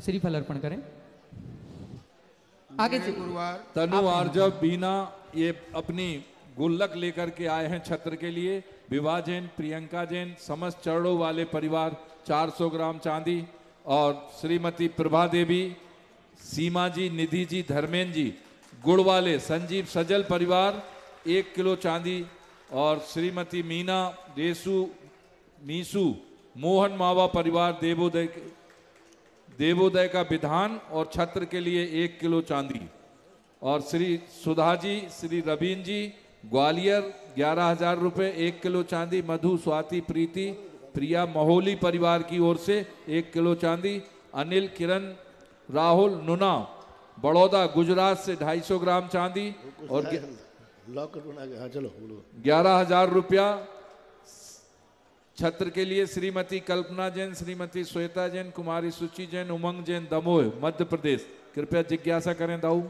श्रीफल अर्पण करें। आगे तनु आर्जव बीना ये अपनी गुल्लक लेकर के आए हैं छत्र के लिए। विवाह जैन, प्रियंका जैन, समस्त चरणों वाले परिवार 400 ग्राम चांदी, और श्रीमती प्रभा देवी, सीमा जी, निधि जी, धर्मेंद्र जी, गुड़ वाले संजीव सजल परिवार 1 किलो चांदी, और श्रीमती मीना देसु मीसू मोहन मावा परिवार देवोदय का विधान और छत्र के लिए 1 किलो चांदी, और श्री सुधा जी, श्री रवीन जी ग्वालियर 11,000 रुपये 1 किलो चांदी। मधु, स्वाति, प्रीति, प्रिया महोली परिवार की ओर से 1 किलो चांदी। अनिल, किरण, राहुल, नुना बड़ौदा गुजरात से 250 ग्राम चांदी, और 11,000 रुपया छत्र के लिए श्रीमती कल्पना जैन, श्रीमती श्वेता जैन, कुमारी सुचि जैन, उमंग जैन, दमोह मध्य प्रदेश। कृपया जिज्ञासा करें दाऊ।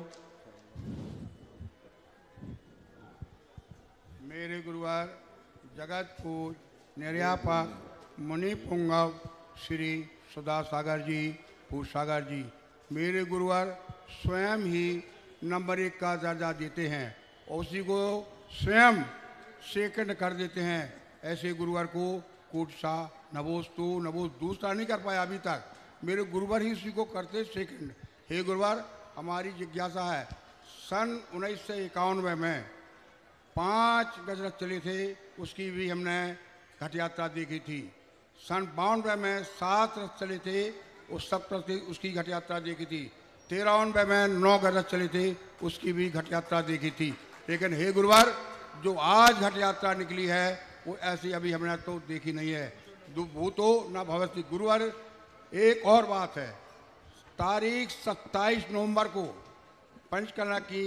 मेरे गुरुवार जगत पूज निर्यापक मुनि पुंगव श्री सुधा सागर जी, पूज सागर जी, मेरे गुरुवार स्वयं ही नंबर 1 का दर्जा देते हैं और उसी को स्वयं सेकंड कर देते हैं। ऐसे गुरुवार को कोटसा नवोस्तु नवोस दूसरा नहीं कर पाया अभी तक, मेरे गुरुवार ही उसी को करते सेकंड। हे गुरुवार, हमारी जिज्ञासा है, सन 1991 में 5 गजरथ चले थे, उसकी भी हमने घट यात्रा देखी थी। सन 92 में 7 रथ चले थे, उस सब उसकी घट यात्रा देखी थी। 93 में 9 गजरथ चले थे, उसकी भी घट यात्रा देखी थी। लेकिन हे गुरुवार, जो आज घट यात्रा निकली है वो ऐसी अभी हमने तो देखी नहीं है। भूतो न भवति। गुरुवार एक और बात है, तारीख 27 नवंबर को पंचकन्या की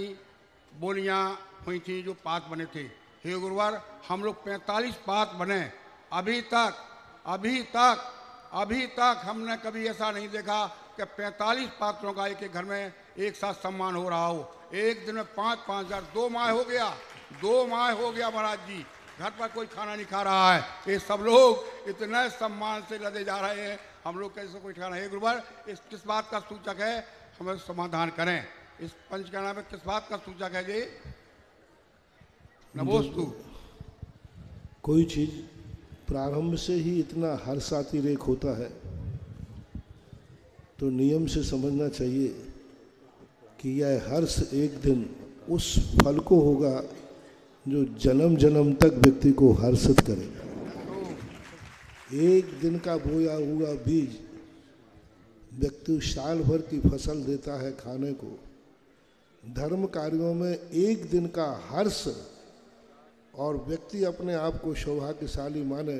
बोलियां हुई थी, जो पात बने थे। हे गुरुवार, हम लोग 45 पात बने, अभी तक हमने कभी ऐसा नहीं देखा कि 45 पात्रों का एक घर में एक साथ सम्मान हो रहा हो। एक दिन में 5-5 हजार, 2 माह हो गया महाराज जी, घर पर कोई खाना नहीं खा रहा है। ये सब लोग इतने सम्मान से लदे जा रहे हैं, हम लोग कैसे कोई खाना है। गुरुवार, इस किस बात का सूचक है, हमें समाधान करें। इस पंचकन्या में किस बात का सूचक है जी? नमोस्तु। कोई चीज प्रारंभ से ही इतना हर्षातिरेक होता है तो नियम से समझना चाहिए कि यह हर्ष एक दिन उस फल को होगा जो जन्म जन्म तक व्यक्ति को हर्षित करेगा। एक दिन का बोया हुआ बीज व्यक्ति साल भर की फसल देता है खाने को। धर्म कार्यों में एक दिन का हर्ष और व्यक्ति अपने आप को सौभाग्यशाली माने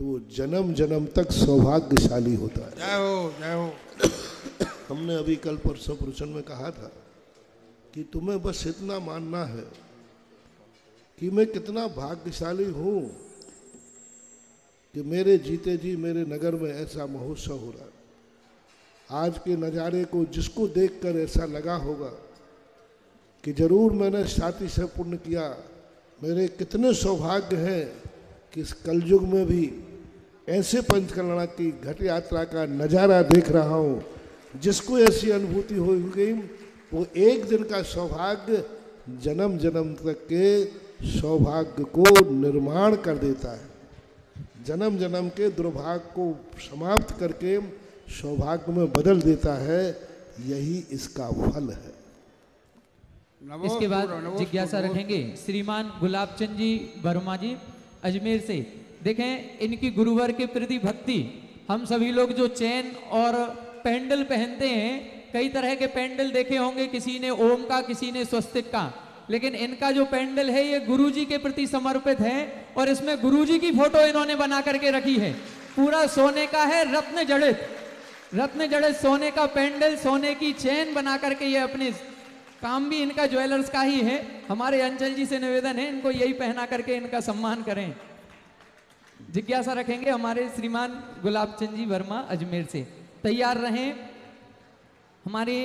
तो वो जन्म जन्म तक सौभाग्यशाली होता है। जय हो, जय हो। हमने अभी कल परसों प्रवचन में कहा था कि तुम्हें बस इतना मानना है कि मैं कितना भाग्यशाली हूँ कि मेरे जीते जी मेरे नगर में ऐसा महोत्सव हो रहा है। आज के नज़ारे को जिसको देखकर ऐसा लगा होगा कि जरूर मैंने साथी से पुण्य किया, मेरे कितने सौभाग्य हैं कि इस कलयुग में भी ऐसे पंचकल्याण की घट यात्रा का नज़ारा देख रहा हूँ। जिसको ऐसी अनुभूति हो गई वो एक दिन का सौभाग्य जन्म जन्म तक के सौभाग्य को निर्माण कर देता है। जन्म जन्म के दुर्भाग्य को समाप्त करके सौभाग्य में बदल देता है। यही इसका फल है। इसके बाद जिज्ञासा रखेंगे श्रीमान गुलाबचंद जी वर्मा जी अजमेर से। देखें, इनकी गुरुवर के प्रति भक्ति, हम सभी लोग जो चैन और पेंडल पहनते हैं, कई तरह के पेंडल देखे होंगे, किसी ने ओम का, किसी ने स्वस्तिक का, लेकिन इनका जो पेंडल है ये गुरुजी के प्रति समर्पित है और इसमें गुरुजी की फोटो इन्होंने बना करके रखी है। पूरा सोने का है, रत्न जड़ित सोने का पेंडल, सोने की चैन बना करके, ये अपने काम भी इनका ज्वेलर्स का ही है। हमारे अंचल जी से निवेदन है इनको यही पहना करके इनका सम्मान करें। जिज्ञासा रखेंगे हमारे श्रीमान गुलाबचंद जी वर्मा अजमेर से। तैयार रहें हमारे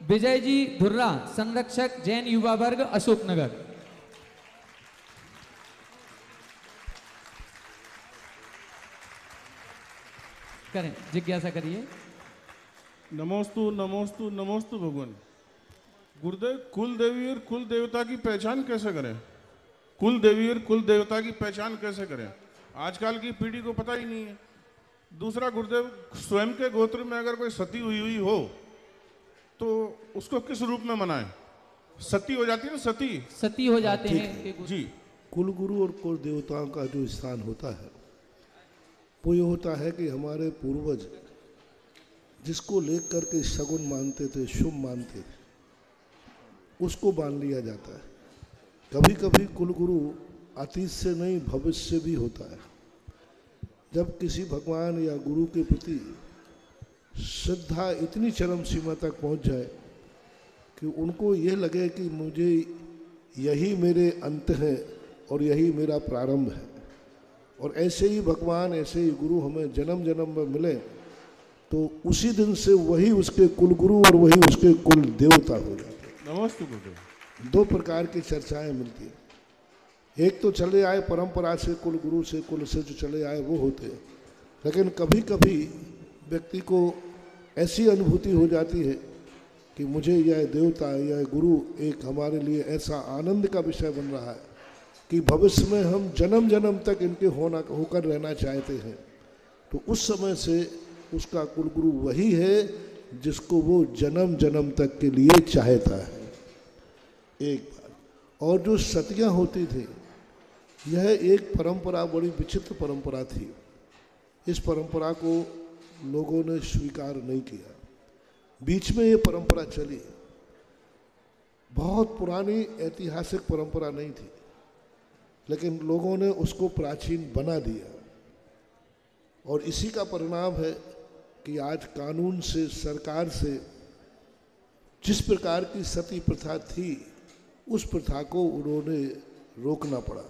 विजय जी धुर्रा, संरक्षक जैन युवा वर्ग अशोकनगर। करें, जिज्ञासा करिए। नमोस्तु नमोस्तु नमोस्तु भगवान। गुरुदेव, कुल देवी और कुल देवता की पहचान कैसे करें? कुल देवी और कुल देवता की पहचान कैसे करें? आजकल की पीढ़ी को पता ही नहीं है। दूसरा गुरुदेव, स्वयं के गोत्र में अगर कोई सती हुई हो तो उसको किस रूप में मनाएं? सती हो जाती है ना, सती हो जाते हैं जी। कुल गुरु और कुल देवताओं का जो स्थान होता है वो ये होता है कि हमारे पूर्वज जिसको लेकर के शगुन मानते थे, शुभ मानते थे, उसको मान लिया जाता है। कभी कभी कुलगुरु अतीत से नहीं भविष्य से भी होता है। जब किसी भगवान या गुरु के प्रति श्रद्धा इतनी चरम सीमा तक पहुंच जाए कि उनको ये लगे कि मुझे यही मेरे अंत है और यही मेरा प्रारंभ है, और ऐसे ही भगवान, ऐसे ही गुरु हमें जन्म जन्म में मिले, तो उसी दिन से वही उसके कुल गुरु और वही उसके कुल देवता हो जाते हैं। नमस्ते गुरुदेव। दो प्रकार की चर्चाएं मिलती हैं। एक तो चले आए परंपरा से, कुल गुरु से, कुल से जो चले आए वो होते हैं, लेकिन कभी कभी व्यक्ति को ऐसी अनुभूति हो जाती है कि मुझे यह देवता या गुरु एक हमारे लिए ऐसा आनंद का विषय बन रहा है कि भविष्य में हम जन्म जन्म तक इनके होकर रहना चाहते हैं। तो उस समय से उसका कुलगुरु वही है जिसको वो जन्म जन्म तक के लिए चाहता है। एक बात और जो सतियाँ होती थी, यह एक परंपरा, बड़ी विचित्र परंपरा थी। इस परंपरा को लोगों ने स्वीकार नहीं किया। बीच में ये परंपरा चली, बहुत पुरानी ऐतिहासिक परंपरा नहीं थी, लेकिन लोगों ने उसको प्राचीन बना दिया। और इसी का परिणाम है कि आज कानून से, सरकार से जिस प्रकार की सती प्रथा थी, उस प्रथा को उन्होंने रोकना पड़ा।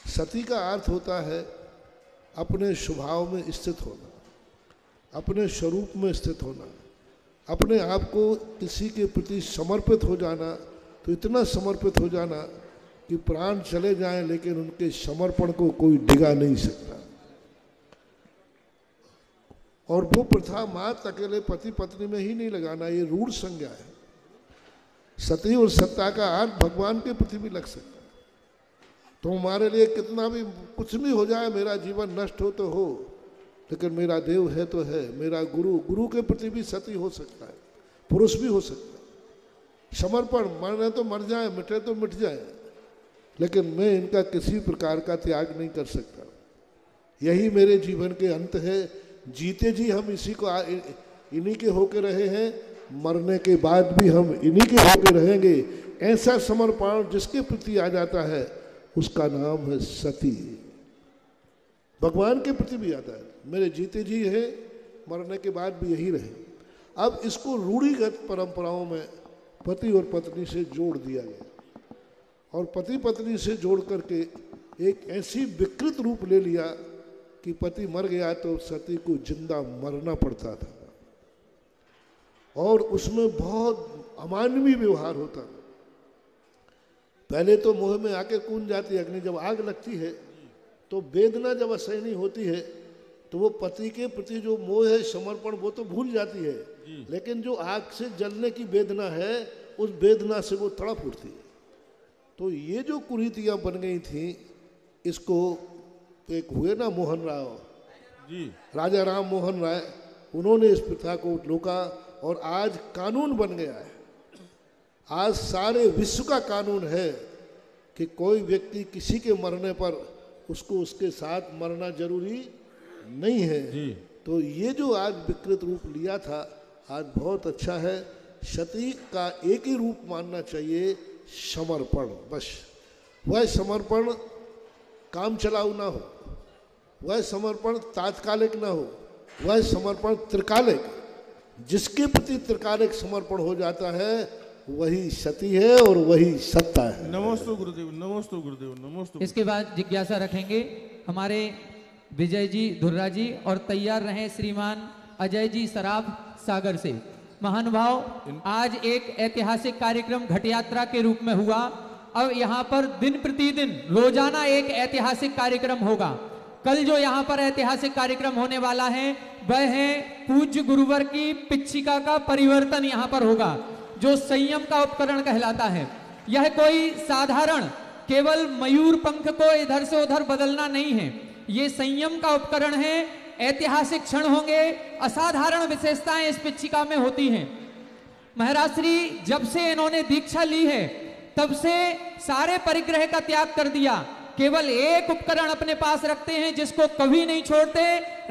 सती का अर्थ होता है अपने स्वभाव में स्थित होना, अपने स्वरूप में स्थित होना, अपने आप को किसी के प्रति समर्पित हो जाना। तो इतना समर्पित हो जाना कि प्राण चले जाएं लेकिन उनके समर्पण को कोई डिगा नहीं सकता। और वो प्रथा मात्र अकेले पति पत्नी में ही नहीं लगाना, ये रूढ़ संज्ञा है। सती और सत्ता का अर्थ भगवान के प्रति भी लग सकता है। तो हमारे लिए कितना भी कुछ भी हो जाए, मेरा जीवन नष्ट हो तो हो, लेकिन मेरा देव है तो है, मेरा गुरु, गुरु के प्रति भी सती हो सकता है, पुरुष भी हो सकता है। समर्पण, मरने तो मर जाए, मिटे तो मिट जाए, लेकिन मैं इनका किसी प्रकार का त्याग नहीं कर सकता। यही मेरे जीवन के अंत है। जीते जी हम इन्हीं के होके रहे हैं, मरने के बाद भी हम इन्हीं के होके रहेंगे। ऐसा समर्पण जिसके प्रति आ जाता है उसका नाम है सती। भगवान के प्रति भी आता है। मेरे जीते जी है, मरने के बाद भी यही रहे। अब इसको रूढ़िगत परंपराओं में पति और पत्नी से जोड़ दिया गया, और पति पत्नी से जोड़ करके एक ऐसी विकृत रूप ले लिया कि पति मर गया तो सती को जिंदा मरना पड़ता था, और उसमें बहुत अमानवीय व्यवहार होता। पहले तो मोह में आके कूद जाती अग्नि, जब आग लगती है तो वेदना जब असहनीय होती है तो वो पति के प्रति जो मोह है, समर्पण, वो तो भूल जाती है, लेकिन जो आग से जलने की वेदना है उस वेदना से वो तड़प उठती है। तो ये जो कुरीतियां बन गई थी, इसको एक हुए ना मोहन राव जी, राजा राम मोहन राय, उन्होंने इस प्रथा को रोका और आज कानून बन गया है। आज सारे विश्व का कानून है कि कोई व्यक्ति किसी के मरने पर उसको उसके साथ मरना जरूरी नहीं है जी। तो ये जो आज विकृत रूप लिया था, आज बहुत अच्छा है। सती का एक ही रूप मानना चाहिए, समर्पण। बस वह समर्पण काम चलाऊ ना हो, वह समर्पण तात्कालिक ना हो, वह समर्पण त्रिकालिक। जिसके प्रति त्रिकालिक समर्पण हो जाता है वही सती है और वही सत्ता है। नमोस्तु गुरुदेव, नमोस्तु गुरुदेव, नमोस्तु। इसके बाद जिज्ञासा रखेंगे हमारे विजय जी धुर्रा जी, और तैयार रहे श्रीमान अजय जी सराफ सागर से। महानुभाव, आज एक ऐतिहासिक कार्यक्रम घट यात्रा के रूप में हुआ। अब यहाँ पर दिन प्रतिदिन रोजाना एक ऐतिहासिक कार्यक्रम होगा। कल जो यहाँ पर ऐतिहासिक कार्यक्रम होने वाला है वह है पूज्य गुरुवर की पिच्छिका का परिवर्तन यहाँ पर होगा, जो संयम का उपकरण कहलाता है। यह कोई साधारण केवल मयूर पंख को इधर से उधर बदलना नहीं है, ये संयम का उपकरण है। ऐतिहासिक क्षण होंगे, असाधारण विशेषताएं इस पिच्छिका में होती हैं। महाराज श्री जब से इन्होंने दीक्षा ली है तब से सारे परिग्रह का त्याग कर दिया, केवल एक उपकरण अपने पास रखते हैं जिसको कभी नहीं छोड़ते।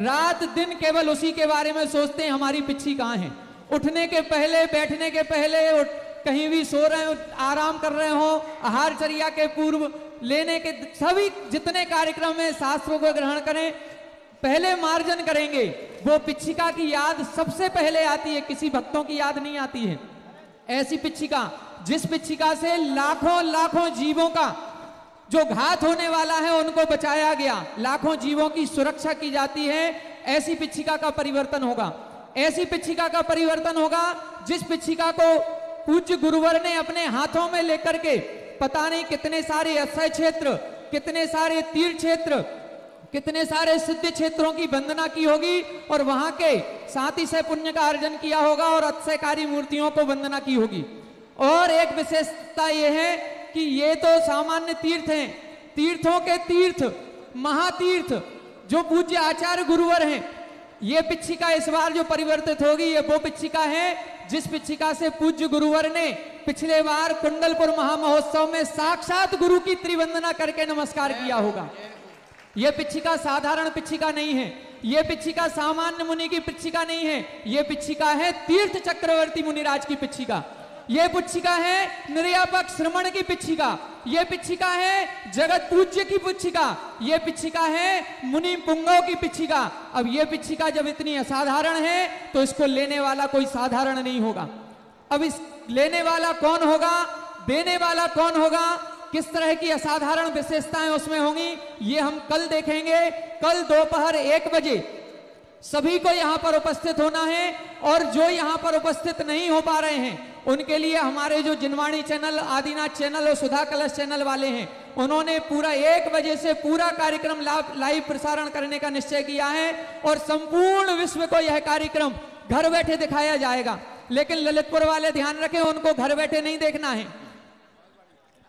रात दिन केवल उसी के बारे में सोचते हैं, हमारी पिच्छी कहाँ है। उठने के पहले, बैठने के पहले, कहीं भी सो रहे हो, आराम कर रहे हो, आहारचर्या के पूर्व, लेने के सभी जितने कार्यक्रम में शास्त्रों को ग्रहण करें, पहले मार्जन करेंगे। वो पिच्छिका की याद सबसे पहले आती है, किसी भक्तों की याद नहीं आती है। ऐसी पिच्छिका, जिस पिच्छिका से लाखों लाखों जीवों का जो घात होने वाला है उनको बचाया गया, लाखों जीवों की सुरक्षा की जाती है, ऐसी पिच्छिका का परिवर्तन होगा। ऐसी पिच्छिका का परिवर्तन होगा जिस पिच्छिका को पूज्य गुरुवर ने अपने हाथों में लेकर के पता नहीं कितने सारे अक्षय क्षेत्र, कितने सारे तीर्थ क्षेत्र, कितने सारे सिद्ध क्षेत्रों की वंदना की होगी, और वहां के साथ ही से पुण्य का अर्जन किया होगा और अक्षयकारी मूर्तियों को वंदना की होगी। और एक विशेषता यह है कि ये तो सामान्य तीर्थ हैं, तीर्थों के तीर्थ, महातीर्थ जो पूज्य आचार्य गुरुवर हैं। ये पिच्छिका इस बार जो परिवर्तित होगी, ये वो पिच्छिका है जिस पिच्छिका से पूज्य गुरुवर ने पिछले बार कुंडलपुर महामहोत्सव में साक्षात गुरु की त्रिवंदना करके नमस्कार किया होगा। यह पिच्छिका साधारण पिच्छिका नहीं है, यह पिच्छिका सामान्य मुनि की पिच्छिका नहीं है, यह पिच्छिका है तीर्थ चक्रवर्ती मुनिराज की पिच्छिका। यह पिच्छिका है निर्यापक श्रमण की पिच्छिका, यह पिच्छिका है जगत पूज्य की पिच्छिका, यह पिच्छिका है मुनि पुंगव की पिच्छिका। अब यह पिच्छिका जब इतनी असाधारण है तो इसको लेने वाला कोई साधारण नहीं होगा। अब इस लेने वाला कौन होगा, देने वाला कौन होगा, किस तरह की असाधारण विशेषताएं उसमें होंगी, ये हम कल देखेंगे। कल दोपहर 1 बजे सभी को यहाँ पर उपस्थित होना है, और जो यहाँ पर उपस्थित नहीं हो पा रहे हैं उनके लिए हमारे जो जिनवाणी चैनल, आदिनाथ चैनल और सुधा कलश चैनल वाले हैं, उन्होंने पूरा 1 बजे से पूरा कार्यक्रम लाइव प्रसारण करने का निश्चय किया है, और संपूर्ण विश्व को यह कार्यक्रम घर बैठे दिखाया जाएगा। लेकिन ललितपुर वाले ध्यान रखें, उनको घर बैठे नहीं देखना है,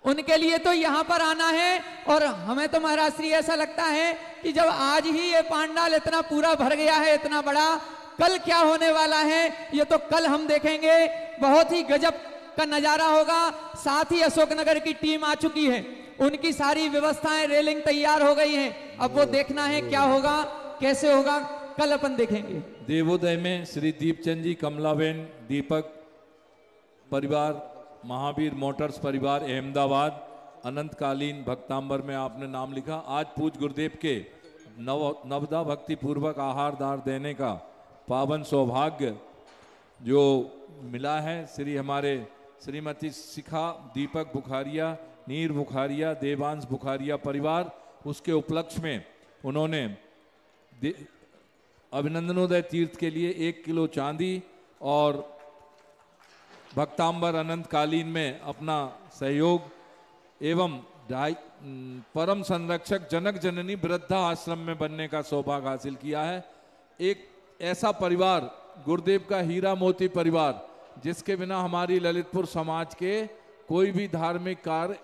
उनके लिए तो यहाँ पर आना है। और हमें तो महाराज श्री ऐसा लगता है कि जब आज ही ये पांडाल इतना पूरा भर गया है, इतना बड़ा, कल क्या होने वाला है ये तो कल हम देखेंगे। बहुत ही गजब का नजारा होगा। साथ ही अशोकनगर की टीम आ चुकी है, उनकी सारी व्यवस्थाएं, रेलिंग तैयार हो गई है। अब वो देखना है क्या होगा, कैसे होगा, कल अपन देखेंगे। देवोदय में श्री दीपचंद जी, कमलाबेन, दीपक परिवार, महावीर मोटर्स परिवार अहमदाबाद, अनंतकालीन भक्तांबर में आपने नाम लिखा। आज पूज्य गुरुदेव के नवदा भक्ति पूर्वक आहार दान देने का पावन सौभाग्य जो मिला है श्री हमारे श्रीमती शिखा दीपक बुखारिया, नीर बुखारिया, देवांश बुखारिया परिवार, उसके उपलक्ष्य में उन्होंने अभिनंदनोदय तीर्थ के लिए 1 किलो चांदी और भक्तांबर अनंत कालीन में अपना सहयोग एवं परम संरक्षक जनक जननी वृद्धा आश्रम में बनने का सौभाग्य हासिल किया है। एक ऐसा परिवार गुरुदेव का हीरा मोती परिवार, जिसके बिना हमारी ललितपुर समाज के कोई भी धार्मिक कार्य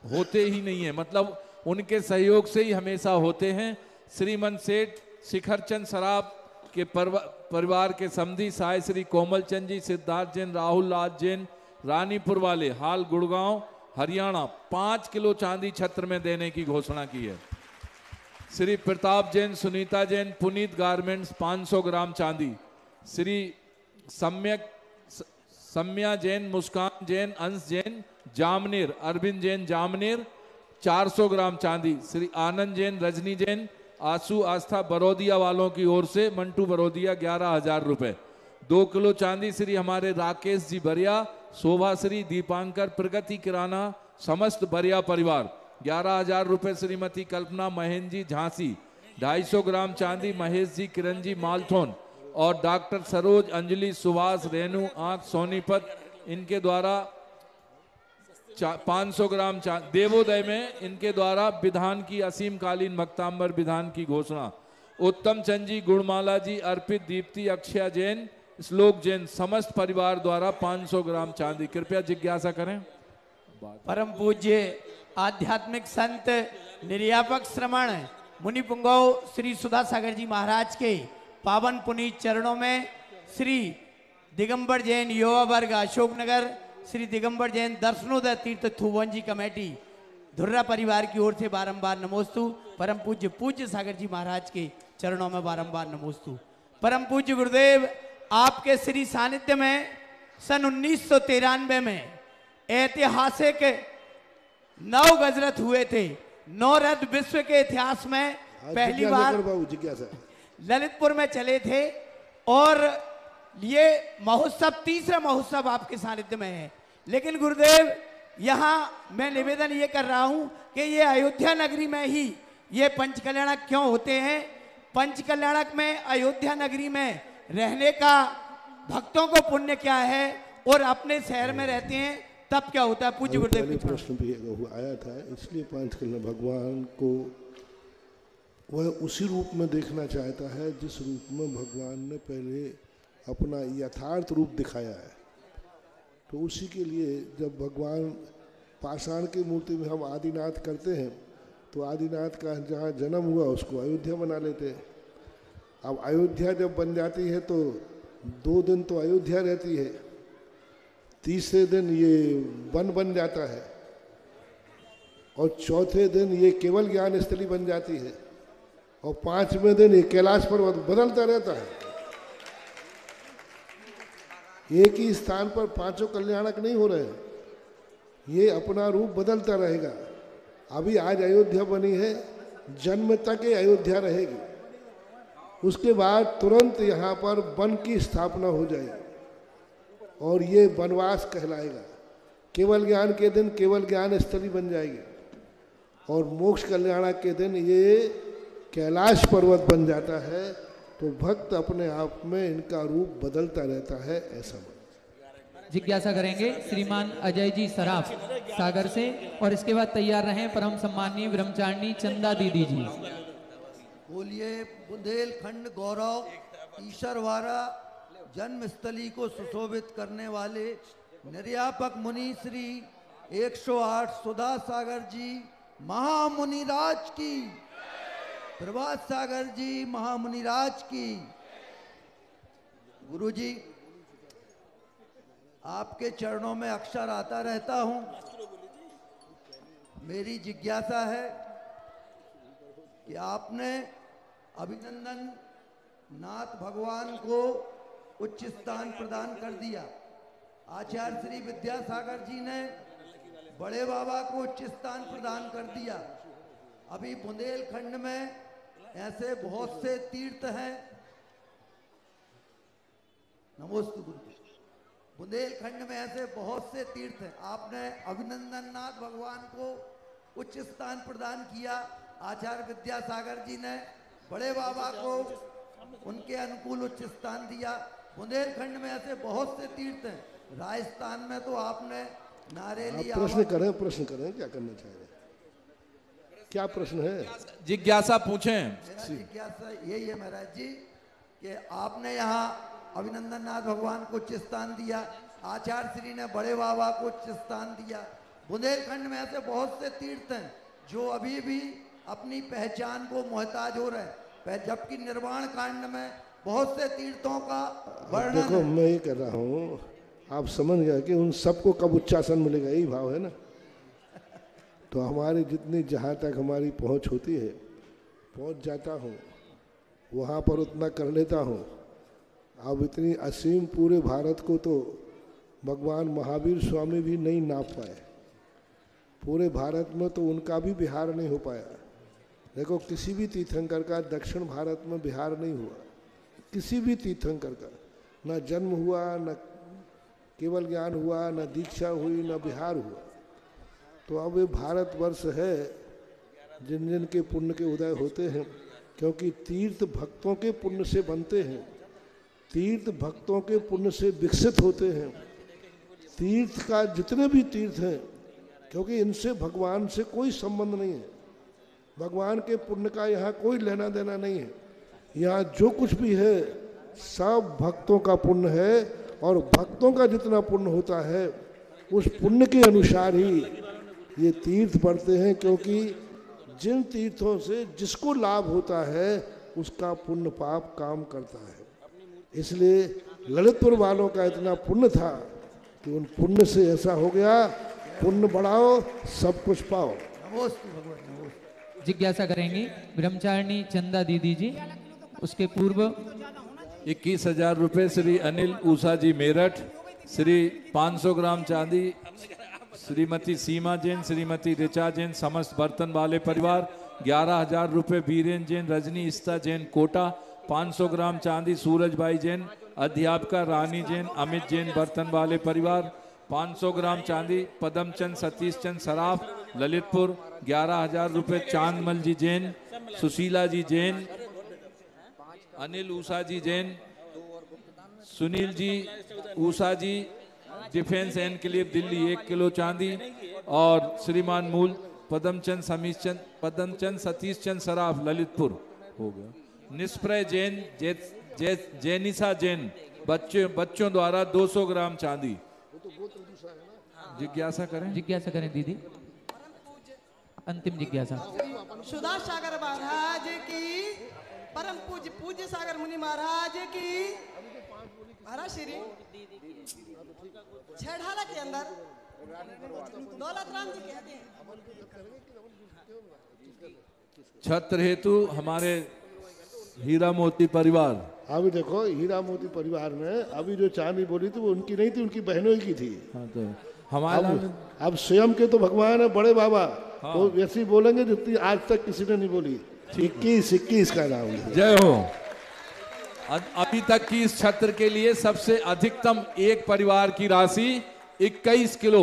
होते ही नहीं है, मतलब उनके सहयोग से ही हमेशा होते हैं। श्रीमन सेठ शिखर चंद सराफ के परिवार के समधी साय श्री कोमल चंद जी, सिद्धार्थ जैन, राहुल राज जैन, रानीपुर वाले, हाल गुड़गांव हरियाणा 5 किलो चांदी छत्र में देने की घोषणा की है। श्री प्रताप जैन, सुनीता जैन, पुनीत गारमेंट्स 500 ग्राम चांदी। श्री सम्या जैन, मुस्कान जैन, अंश जैन जामनेर, अरविंद जैन जामनेर 400 ग्राम चांदी। श्री आनंद जैन, रजनी जैन, आंसू आस्था बरोदिया वालों की ओर से मंटू बरोदिया 11,000 रुपए। 2 किलो चांदी श्री हमारे राकेश जी बरिया, शोभा श्री दीपांकर प्रगति किराना समस्त बरिया परिवार 11,000 रुपए। श्रीमती कल्पना महेंद्र जी झांसी 250 ग्राम चांदी, महेश जी किरण जी मालथोन और डॉक्टर सरोज अंजलि सुभाष रेणु आंख सोनीपत, इनके द्वारा 500 ग्राम देवोदय में इनके द्वारा विधान की असीम कालीन भक्तांबर विधान की घोषणा। उत्तम चंद जी, गुणमाला जी, अर्पित, दीप्ति, अक्षया जैन, श्लोक जैन समस्त परिवार द्वारा 500 ग्राम चांदी। कृपया जिज्ञासा करें। परम पूज्य आध्यात्मिक संत निर्यापक श्रमण मुनि पुंगव श्री सुधा सागर जी महाराज के पावन पुनीत चरणों में श्री दिगंबर जैन युवा वर्ग अशोकनगर, श्री दिगंबर जैन दर्शनोदय तीर्थ थुवन जी कमेटी धुर्रा परिवार की ओर से बारंबार नमोस्तु। परम पूज्य सागर जी महाराज के चरणों में बारंबार नमोस्तु। परम पूज्य गुरुदेव, आपके श्री सानिध्य में सन 1993 में ऐतिहासिक 9 गजरथ हुए थे। 9 रथ विश्व के इतिहास में पहली बार ललितपुर में चले थे और ये महोत्सव 3रा महोत्सव आपके सानिध्य में है। लेकिन गुरुदेव, यहाँ मैं निवेदन ये कर रहा हूँ कि ये अयोध्या नगरी में ही ये पंचकल्याणक क्यों होते हैं। पंचकल्याणक में अयोध्या नगरी में रहने का भक्तों को पुण्य क्या है और अपने शहर में रहते हैं तब क्या होता है। पूज्य गुरुदेव प्रश्न भी आया था, इसलिए पंचकल्याण भगवान को वह उसी रूप में देखना चाहता है जिस रूप में भगवान ने पहले अपना यथार्थ रूप दिखाया है। तो उसी के लिए जब भगवान पाषाण की मूर्ति में हम आदिनाथ करते हैं तो आदिनाथ का जहाँ जन्म हुआ उसको अयोध्या बना लेते हैं। अब अयोध्या जब बन जाती है तो 2 दिन तो अयोध्या रहती है, तीसरे दिन ये वन बन जाता है और चौथे दिन ये केवल ज्ञान स्थली बन जाती है और 5वें दिन ये कैलाश पर्वत बदलता रहता है। एक ही स्थान पर 5 कल्याणक नहीं हो रहे, ये अपना रूप बदलता रहेगा। अभी आज अयोध्या बनी है, जन्म तक ये अयोध्या रहेगी, उसके बाद तुरंत यहाँ पर वन की स्थापना हो जाएगी और ये वनवास कहलाएगा। केवल ज्ञान के दिन केवल ज्ञान स्थली बन जाएगी और मोक्ष कल्याणक के दिन ये कैलाश पर्वत बन जाता है। तो भक्त अपने आप में इनका रूप बदलता रहता है, ऐसा जिज्ञासा करेंगे श्रीमान अजय जी सराफ सागर से और इसके बाद तैयार रहें परम सम्माननीय ब्रह्मचारिणी चंदा दीदी जी। बोलिए बुंदेलखंड गौरव ईश्वरवाड़ा जन्मस्थली को सुशोभित करने वाले निर्यापक मुनि श्री 108 सुधा सागर जी महामुनिराज की, प्रभात सागर जी महामुनिराज की। गुरुजी, आपके चरणों में अक्सर आता रहता हूं। मेरी जिज्ञासा है कि आपने अभिनंदन नाथ भगवान को उच्च स्थान प्रदान कर दिया। आचार्य श्री विद्यासागर जी ने बड़े बाबा को उच्च स्थान प्रदान कर दिया। अभी बुंदेलखंड में ऐसे बहुत से तीर्थ हैं। नमोस्तु गुरु। बुंदेलखंड में ऐसे बहुत से तीर्थ हैं। आपने अभिनंदन नाथ भगवान को उच्च स्थान प्रदान किया। आचार्य विद्यासागर जी ने बड़े बाबा को उनके अनुकूल उच्च स्थान दिया। बुंदेलखंड में ऐसे बहुत से तीर्थ हैं। राजस्थान में तो आपने नारेली। प्रश्न करें क्या करना चाह रहे हैं, क्या प्रश्न है? जिज्ञासा पूछें। मेरा जिज्ञासा यही है महाराज जी कि आपने यहाँ अभिनंदन नाथ भगवान को उच्च स्थान दिया, आचार्य श्री ने बड़े बाबा को उच्च स्थान दिया। बुंदेलखंड में ऐसे बहुत से तीर्थ हैं जो अभी भी अपनी पहचान को मोहताज हो रहे हैं, जबकि निर्वाण कांड में बहुत से तीर्थों का वर्णन। देखो मैं ये कर रहा हूँ, आप समझ गए कि उन सबको कब उच्चासन मिलेगा, यही भाव है ना। तो हमारी जितनी जहाँ तक हमारी पहुँच होती है पहुँच जाता हूँ, वहाँ पर उतना कर लेता हूँ। अब इतनी असीम पूरे भारत को तो भगवान महावीर स्वामी भी नहीं नाप पाए। पूरे भारत में तो उनका भी बिहार नहीं हो पाया। देखो किसी भी तीर्थंकर का दक्षिण भारत में बिहार नहीं हुआ, किसी भी तीर्थंकर का न जन्म हुआ, न केवल ज्ञान हुआ, न दीक्षा हुई, न बिहार हुआ। तो अब ये भारतवर्ष है जिन जिन के पुण्य के उदय होते हैं, क्योंकि तीर्थ भक्तों के पुण्य से बनते हैं, तीर्थ भक्तों के पुण्य से विकसित होते हैं। तीर्थ का जितने भी तीर्थ हैं, क्योंकि इनसे भगवान से कोई संबंध नहीं है, भगवान के पुण्य का यहाँ कोई लेना देना नहीं है। यहाँ जो कुछ भी है सब भक्तों का पुण्य है, और भक्तों का जितना पुण्य होता है उस पुण्य के अनुसार ही ये तीर्थ बढ़ते हैं। क्योंकि जिन तीर्थों से जिसको लाभ होता है उसका पुण्य पाप काम करता है। इसलिए ललितपुर वालों का इतना पुण्य था कि उन पुण्य से ऐसा हो गया, पुण्य बढ़ाओ सब कुछ पाओ। जिज्ञासा करेंगी ब्रह्मचारिणी चंदा दीदी जी। उसके पूर्व 21,000 रुपये श्री अनिल ऊषा जी मेरठ। श्री 500 ग्राम चांदी श्रीमती सीमा जैन, श्रीमती ऋचा जैन, समस्त बर्तन वाले परिवार। 11,000 रुपये बीरेन जैन, रजनी इस्ता जैन कोटा। 500 ग्राम चांदी सूरज भाई जैन, अध्यापिका रानी जैन, अमित जैन, बर्तन वाले परिवार। 500 ग्राम चांदी पदमचंद सतीश चंद सराफ ललितपुर। 11,000 रुपये चांदमल जी जैन, सुशीला जी जैन, अनिल ऊषा जी जैन, सुनील जी ऊषा जी डिफेंस एनक्लेव दिल्ली 1 किलो चांदी। और श्रीमान मूल पदमचंद सतीश चंद सराफ ललितपुर हो गया। निष्प्रय जैन, जैनिसा जैन बच्चों द्वारा 200 ग्राम चांदी। जिज्ञासा करें दीदी। अंतिम जिज्ञासा। सुधा सागर महाराज की, परम पूज्य सागर मुनि महाराज की। महाराज श्री छेड़ाला के अंदर दौलतराम जी कहते हैं छत्र हेतु हमारे हीरा मोती परिवार। अभी देखो हीरा मोती परिवार में अभी जो चांदी बोली थी वो उनकी नहीं थी, उनकी बहनों की थी। हाँ तो हमारा अब स्वयं के तो भगवान है बड़े बाबा। हाँ। तो वैसे बोलेंगे जितनी आज तक किसी ने नहीं बोली। 21 का नाम। जय हो। अभी तक की इस छत्र के लिए सबसे अधिकतम एक परिवार की राशि 21 किलो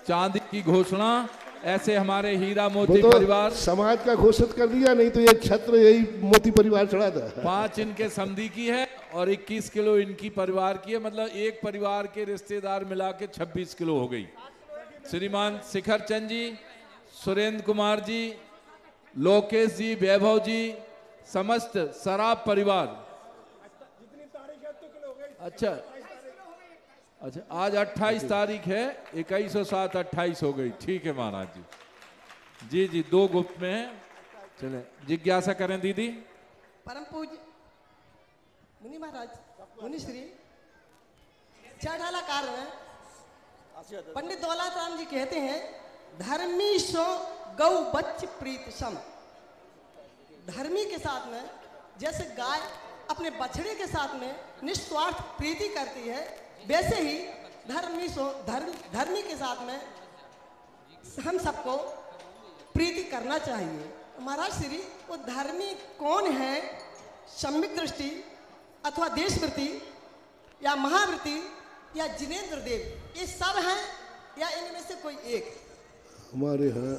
चांदी की घोषणा। ऐसे हमारे हीरा मोती तो परिवार समाज का घोषित कर दिया, नहीं तो ये छत्र यही मोती परिवार चढ़ा था। 5 इनके समधी की है और 21 किलो इनकी परिवार की है। मतलब एक परिवार के रिश्तेदार मिला के 26 किलो हो गई। श्रीमान शिखर चंद जी, सुरेंद्र कुमार जी, लोकेश जी, वैभव जी, समस्त सराफ परिवार। अच्छा आज 28 तारीख है, 21 और 7 28 हो गई। ठीक है महाराज जी। जी 2 गुप्त में है। चले जिज्ञासा करें दीदी। परम पूज्य मुनि महाराज मुनि श्री चढ़ाला कार में पंडित दौलतराम जी कहते हैं, धर्मी सो गौ बच्च प्रीत सम। धर्मी के साथ में जैसे गाय अपने बछड़े के साथ में निस्वार्थ प्रीति करती है, वैसे ही धर्मी के साथ में हम सबको प्रीति करना चाहिए। महाराज श्री वो धर्मी कौन है? सम्यक दृष्टि अथवा देशवृत्ति या महावृत्ति या जिनेंद्र देव, ये सब हैं या इनमें से कोई एक? हमारे यहाँ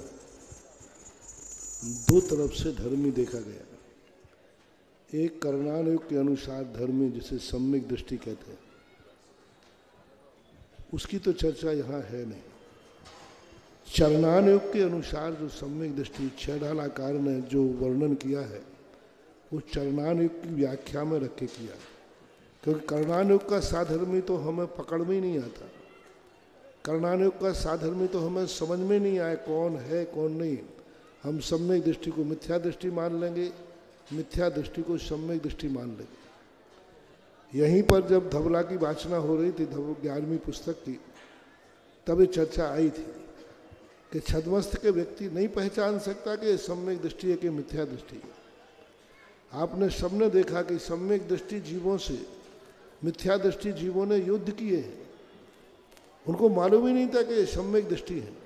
दो तरफ से धर्मी देखा गया। एक कर्णानुयोग के अनुसार धर्मी, जिसे सम्यक दृष्टि कहते हैं, उसकी तो चर्चा यहाँ है नहीं। चरणानुयोग के अनुसार जो सम्यक दृष्टि छेडालाकार ने जो वर्णन किया है, वो चरणानुयोग की व्याख्या में रख के किया, क्योंकि कर्णानुयोग का साधर्मी तो हमें पकड़ में ही नहीं आता। कर्णानुयोग का साधर्मी तो हमें समझ में नहीं आए कौन है कौन नहीं। हम सम्यक दृष्टि को मिथ्या दृष्टि मान लेंगे, मिथ्या दृष्टि को सम्यक दृष्टि मान लेंगे। यहीं पर जब धवला की वाचना हो रही थी 11वीं पुस्तक की, तब ये चर्चा आई थी कि छद्मस्त के व्यक्ति नहीं पहचान सकता कि सम्यक दृष्टि है कि मिथ्या दृष्टि है। आपने सबने देखा कि सम्यक दृष्टि जीवों से, मिथ्या दृष्टि जीवों ने युद्ध किए हैं, उनको मालूम ही नहीं था कि सम्यक दृष्टि है।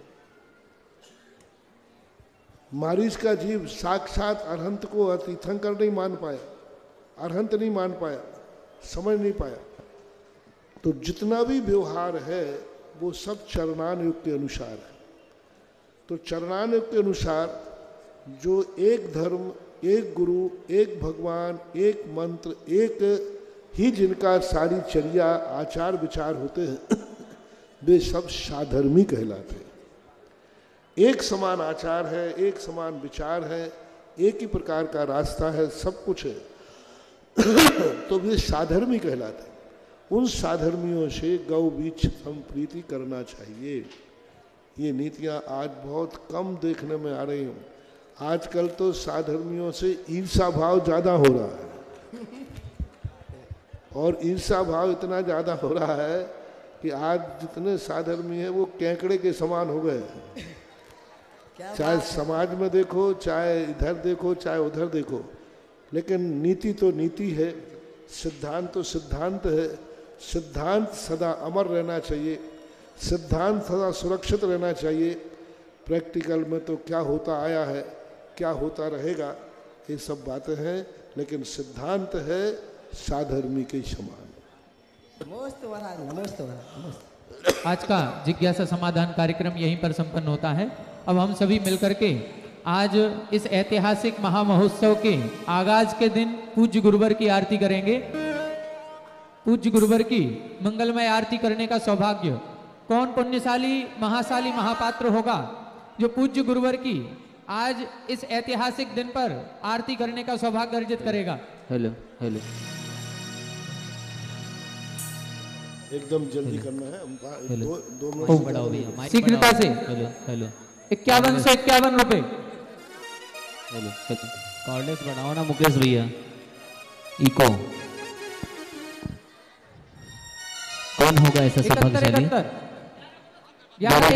मारीच का जीव साक्षात अरहंत को तीर्थंकर नहीं मान पाया, अरहंत नहीं मान पाया, समझ नहीं पाया। तो जितना भी व्यवहार है वो सब चरणानुयोग के अनुसार है। तो चरणानुयोग के अनुसार जो एक धर्म, एक गुरु, एक भगवान, एक मंत्र, एक ही जिनका सारी चर्या आचार विचार होते हैं, वे सब साधर्मी कहलाते हैं। एक समान आचार है, एक समान विचार है, एक ही प्रकार का रास्ता है, सब कुछ है, तो वे साधर्मी कहलाते हैं। उन साधर्मियों से गौ बीच संप्रीति करना चाहिए। ये नीतियाँ आज बहुत कम देखने में आ रही हूँ। आजकल तो साधर्मियों से ईर्षा भाव ज़्यादा हो रहा है, और ईर्षा भाव इतना ज़्यादा हो रहा है कि आज जितने साधर्मी हैं वो केकड़े के समान हो गए। चाहे समाज में देखो, चाहे इधर देखो, चाहे उधर देखो, लेकिन नीति तो नीति है, सिद्धांत तो सिद्धांत है। सिद्धांत सदा अमर रहना चाहिए, सिद्धांत सदा सुरक्षित रहना चाहिए। प्रैक्टिकल में तो क्या होता आया है, क्या होता रहेगा, ये सब बातें हैं, लेकिन सिद्धांत है साधर्मी के समान। नमस्ते महाराज, नमस्ते महाराज। आज का जिज्ञासा समाधान कार्यक्रम यहीं पर संपन्न होता है। अब हम सभी मिलकर के आज इस ऐतिहासिक महामहोत्सव के आगाज के दिन पूज्य गुरुवर की आरती करेंगे। पूज्य गुरुवर की मंगलमय आरती करने का सौभाग्य कौन पुण्यशाली महाशाली महापात्र होगा जो पूज्य गुरुवर की आज इस ऐतिहासिक दिन पर आरती करने का सौभाग्य अर्जित करेगा? हेलो हेलो, एकदम जल्दी करना है, दो मिनट बढ़ाओ भैया, शीघ्रता से। हेलो हेलो, 5151 रुपए। हेलो हेलो, कॉर्डलेस बढ़ाओ ना मुकेश भैया। इको कौन होगा ऐसा सौभाग्यशाली? 11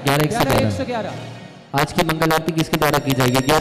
111। आज की मंगल आरती किसके द्वारा की जाएगी? 11